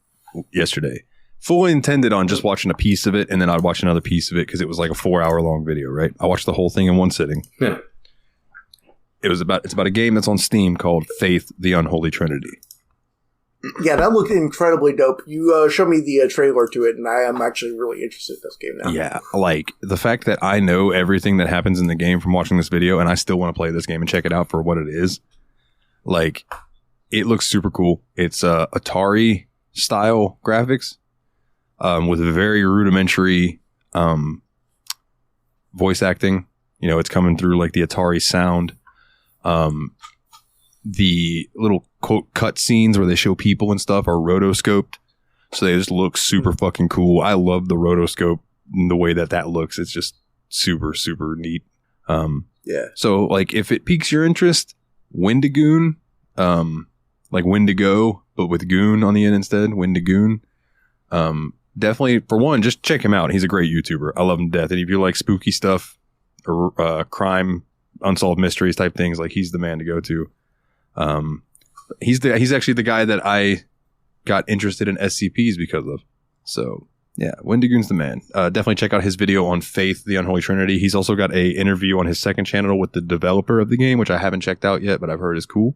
yesterday. Fully intended on just watching a piece of it, and then I'd watch another piece of it because it was like a 4-hour long video, right? I watched the whole thing in one sitting. Yeah. It's about a game that's on Steam called Faith, the Unholy Trinity. Yeah, that looked incredibly dope. You showed me the trailer to it, and I am actually really interested in this game now. Yeah, like the fact that I know everything that happens in the game from watching this video, and I still want to play this game and check it out for what it is. Like, it looks super cool. It's Atari style graphics with very rudimentary voice acting. You know, it's coming through like the Atari sound. The little quote cut scenes where they show people and stuff are rotoscoped, so they just look super fucking cool. I love the rotoscope and the way that looks. It's just super, super neat. Yeah. So like if it piques your interest, Wendigoon, like Wendigo, but with goon on the end instead, Wendigoon. Definitely, for one, just check him out. He's a great YouTuber. I love him to death. And if you like spooky stuff or crime, unsolved mysteries type things, like he's the man to go to. He's actually the guy that I got interested in SCPs because of. So yeah, Wendigoon's the man. Definitely check out his video on Faith, the Unholy Trinity. He's also got a interview on his second channel with the developer of the game, which I haven't checked out yet, but I've heard is cool.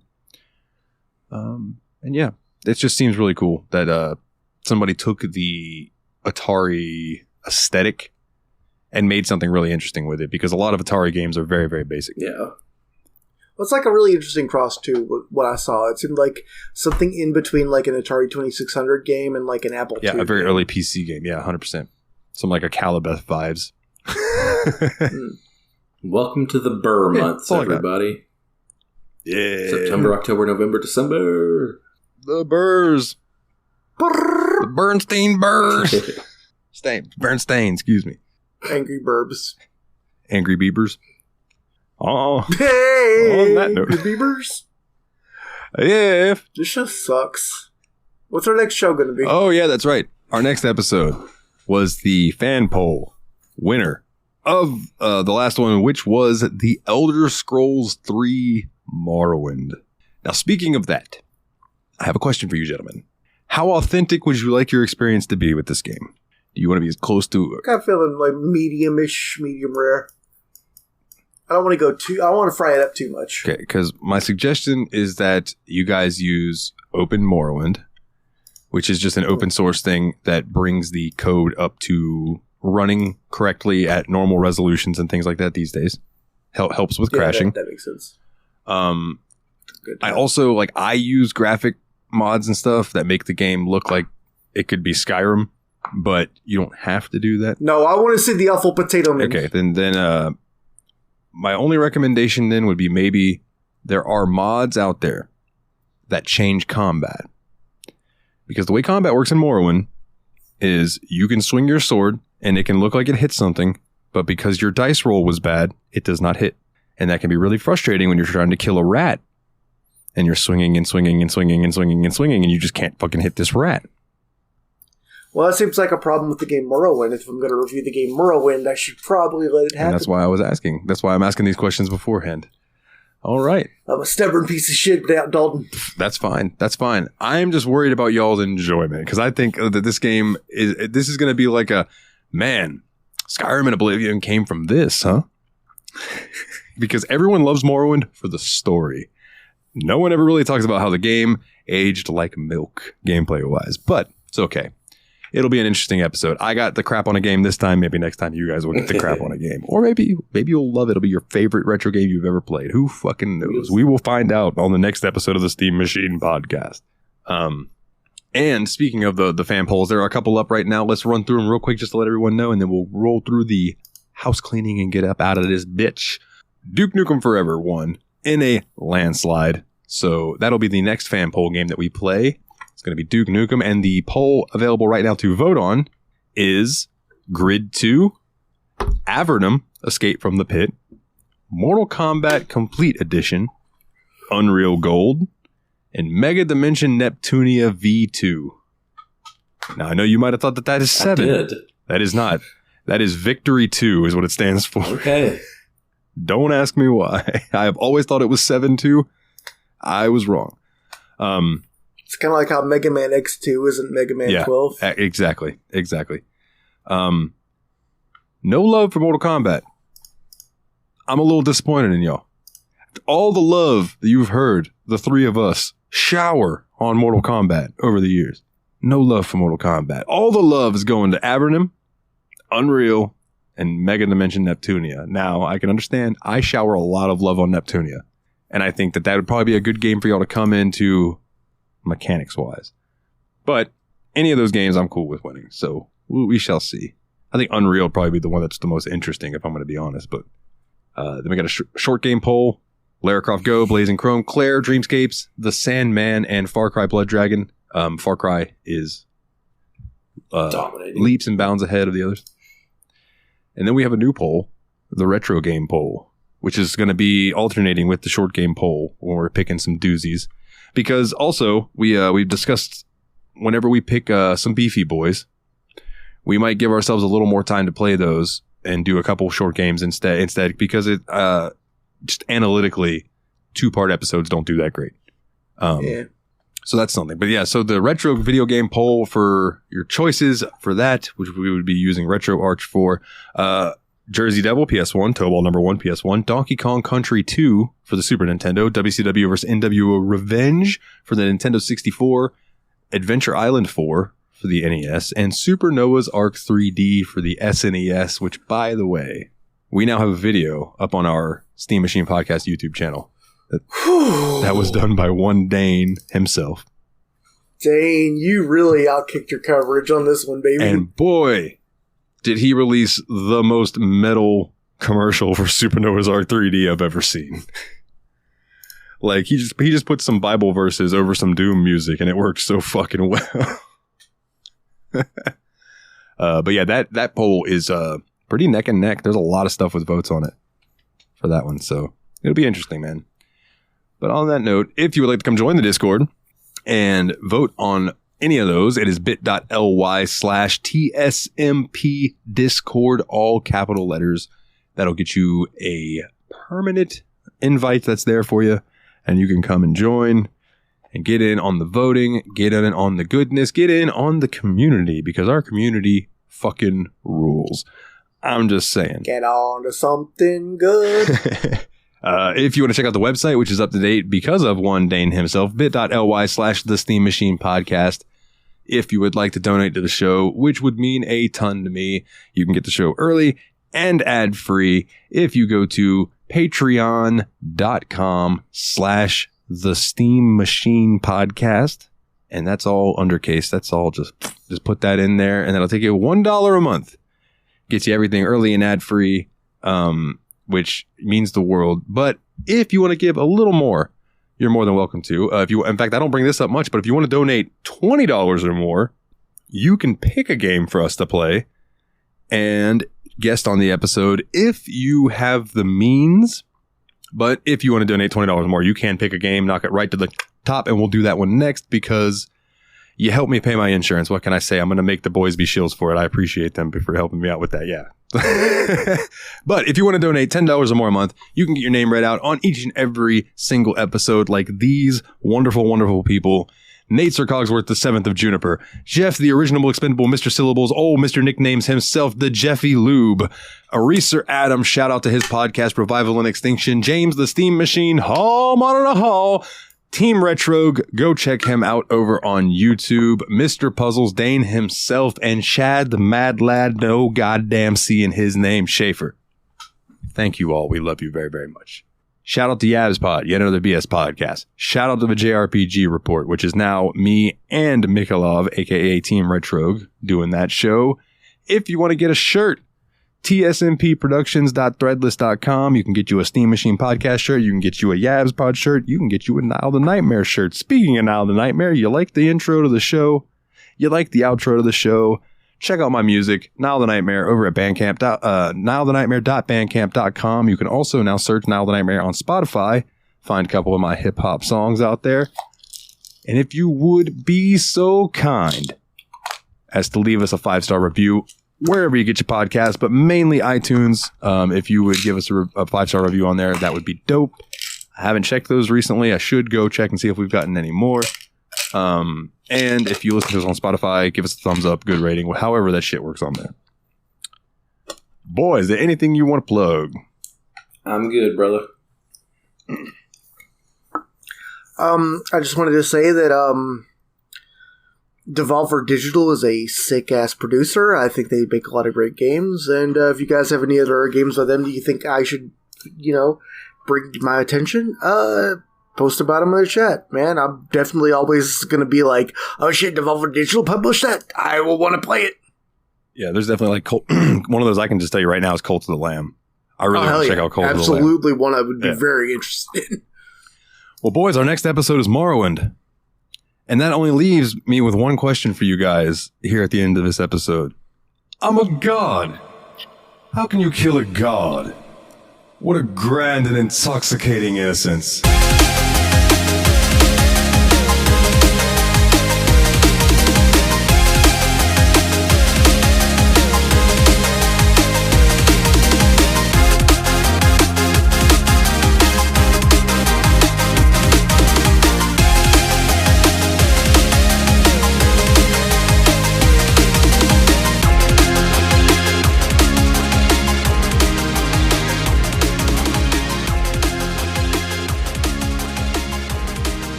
And yeah, it just seems really cool that somebody took the Atari aesthetic and made something really interesting with it, because a lot of Atari games are very, very basic. Yeah. Well, it's like a really interesting cross, too, what I saw. It seemed like something in between like an Atari 2600 game and like an Apple II Yeah, a very game. early PC game. Yeah, 100%. Some like a Calibeth vibes. Welcome to the Burr months, all I got. everybody. Yeah. September, October, November, December. The Burrs. Brrr. The Bernstein Burrs. Bernstein, excuse me. Angry Burbs. Angry Beavers. Oh, Hey! On that note. The Beavers? yeah. This show sucks. What's our next show going to be? Oh, yeah, that's right. Our next episode was the fan poll winner of the last one, which was The Elder Scrolls 3 Morrowind. Now, speaking of that, I have a question for you, gentlemen. How authentic would you like your experience to be with this game? Do you want to be as close to... I'm feeling like medium-ish, medium rare. I don't want to go too... I don't want to fry it up too much. Okay, because my suggestion is that you guys use Open Morrowind, which is just an open source thing that brings the code up to running correctly at normal resolutions and things like that these days. Helps with crashing. That makes sense. Good. I also, I use graphic mods and stuff that make the game look like it could be Skyrim, but you don't have to do that. No, I want to see the awful potato man. Okay, then my only recommendation then would be maybe there are mods out there that change combat. Because the way combat works in Morrowind is you can swing your sword and it can look like it hits something, but because your dice roll was bad, it does not hit. And that can be really frustrating when you're trying to kill a rat and you're swinging and swinging and swinging and swinging and swinging and you just can't fucking hit this rat. Well, that seems like a problem with the game Morrowind. If I'm going to review the game Morrowind, I should probably let it happen. And that's why I was asking. That's why I'm asking these questions beforehand. All right. I'm a stubborn piece of shit, Dalton. That's fine. That's fine. I'm just worried about y'all's enjoyment because I think that this game is going to be like a, man, Skyrim and Oblivion came from this, huh? Because everyone loves Morrowind for the story. No one ever really talks about how the game aged like milk, gameplay-wise, but it's okay. It'll be an interesting episode. I got the crap on a game this time. Maybe next time you guys will get the crap on a game. Or maybe you'll love it. It'll be your favorite retro game you've ever played. Who fucking knows? We will find out on the next episode of the Steam Machine podcast. And speaking of the fan polls, there are a couple up right now. Let's run through them real quick just to let everyone know, and then we'll roll through the house cleaning and get up out of this bitch. Duke Nukem Forever won in a landslide. So that'll be the next fan poll game that we play. It's going to be Duke Nukem. And the poll available right now to vote on is Grid 2, Avernum, Escape from the Pit, Mortal Kombat Complete Edition, Unreal Gold, and Mega Dimension Neptunia V2. Now, I know you might have thought that is 7. I did. That is not. That is Victory 2 is what it stands for. Okay. Don't ask me why. I have always thought it was 7 too. I was wrong. It's kind of like how Mega Man X2 isn't Mega Man 12. Exactly. No love for Mortal Kombat. I'm a little disappointed in y'all. All the love that you've heard the three of us shower on Mortal Kombat over the years. No love for Mortal Kombat. All the love is going to Avernum, Unreal, and Mega Dimension Neptunia. Now, I can understand I shower a lot of love on Neptunia. And I think that would probably be a good game for y'all to come into mechanics-wise. But any of those games I'm cool with winning. So we shall see. I think Unreal would probably be the one that's the most interesting, if I'm going to be honest. But then we got a short game poll. Lara Croft Go, Blazing Chrome, Claire, Dreamscapes, The Sandman, and Far Cry Blood Dragon. Far Cry is dominating, leaps and bounds ahead of the others. And then we have a new poll, the retro game poll, which is going to be alternating with the short game poll when we're picking some doozies. Because also, we've discussed whenever we pick some beefy boys, we might give ourselves a little more time to play those and do a couple short games instead because it just analytically 2-part episodes don't do that great. So that's something. But yeah, so the retro video game poll for your choices for that, which we would be using Retro Arch for, Jersey Devil PS1, Towball number 1 PS1, Donkey Kong Country 2 for the Super Nintendo, WCW vs. NWO Revenge for the Nintendo 64, Adventure Island 4 for the NES, and Supernova's Arc 3D for the SNES, which, by the way, we now have a video up on our Steam Machine Podcast YouTube channel. That was done by one Dane himself. Dane, you really outkicked your coverage on this one, baby. And boy, did he release the most metal commercial for Supernova's Arc 3D I've ever seen. Like, he just put some Bible verses over some Doom music, and it worked so fucking well. But yeah, that poll is pretty neck and neck. There's a lot of stuff with votes on it for that one, so it'll be interesting, man. But on that note, if you would like to come join the Discord and vote on any of those, it is bit.ly/TSMP Discord, all capital letters. That'll get you a permanent invite that's there for you, and you can come and join and get in on the voting, get in on the goodness, get in on the community, because our community fucking rules. I'm just saying. Get on to something good. If you want to check out the website, which is up to date because of one Dane himself, bit.ly/The Steam Machine Podcast. If you would like to donate to the show, which would mean a ton to me, you can get the show early and ad-free if you go to patreon.com/The Steam Machine Podcast. And that's all undercase. That's all. Just put that in there, and that'll take you $1 a month. Gets you everything early and ad-free, which means the world. But if you want to give a little more, you're more than welcome to. In fact, I don't bring this up much, but if you want to donate $20 or more, you can pick a game for us to play and guest on the episode if you have the means. But if you want to donate $20 or more, you can pick a game, knock it right to the top, and we'll do that one next because you helped me pay my insurance. What can I say? I'm going to make the boys be shills for it. I appreciate them for helping me out with that. Yeah. But if you want to donate $10 or more a month, you can get your name read out on each and every single episode like these wonderful, wonderful people. Nate Sir Cogsworth, the 7th of Juniper. Jeff, the original expendable Mr. Syllables. Oh, Mr. Nicknames himself, the Jeffy Lube. Areser Adam, shout out to his podcast, Revival and Extinction. James, the Steam Machine. Hall, Monona Hall. Team Retrogue, go check him out over on YouTube. Mr. Puzzles, Dane himself, and Chad, the mad lad, no goddamn C in his name, Schaefer. Thank you all. We love you very, very much. Shout out to Yabs Pod, yet another BS podcast. Shout out to the JRPG Report, which is now me and Mikolov, aka Team Retrogue, doing that show. If you want to get a shirt, tsmpproductions.threadless.com. You can get you a Steam Machine podcast shirt. You can get you a Yabs Pod shirt. You can get you a Nile the Nightmare shirt. Speaking of Nile the Nightmare, you like the intro to the show? You like the outro to the show? Check out my music, Nile the Nightmare, over at Bandcamp, nilethenightmare.bandcamp.com. You can also now search Nile the Nightmare on Spotify. Find a couple of my hip-hop songs out there. And if you would be so kind as to leave us a 5-star review wherever you get your podcast, but mainly iTunes. If you would give us a 5-star review on there, that would be dope. I haven't checked those recently. I should go check and see if we've gotten any more. And if you listen to us on Spotify, give us a thumbs up, good rating, however that shit works on there. Boy, is there anything you want to plug? I'm good, brother. I just wanted to say that Devolver Digital is a sick-ass producer. I think they make a lot of great games. And if you guys have any other games with them that you think I should, bring to my attention, post about them in the chat, man. I'm definitely always going to be like, oh shit, Devolver Digital published that. I will want to play it. Yeah, there's definitely like one of those I can just tell you right now is Cult of the Lamb. I really want to check out Cult of the Lamb. Absolutely one I would be very interested in. Well, boys, our next episode is Morrowind. And that only leaves me with one question for you guys here at the end of this episode. I'm a god. How can you kill a god? What a grand and intoxicating innocence.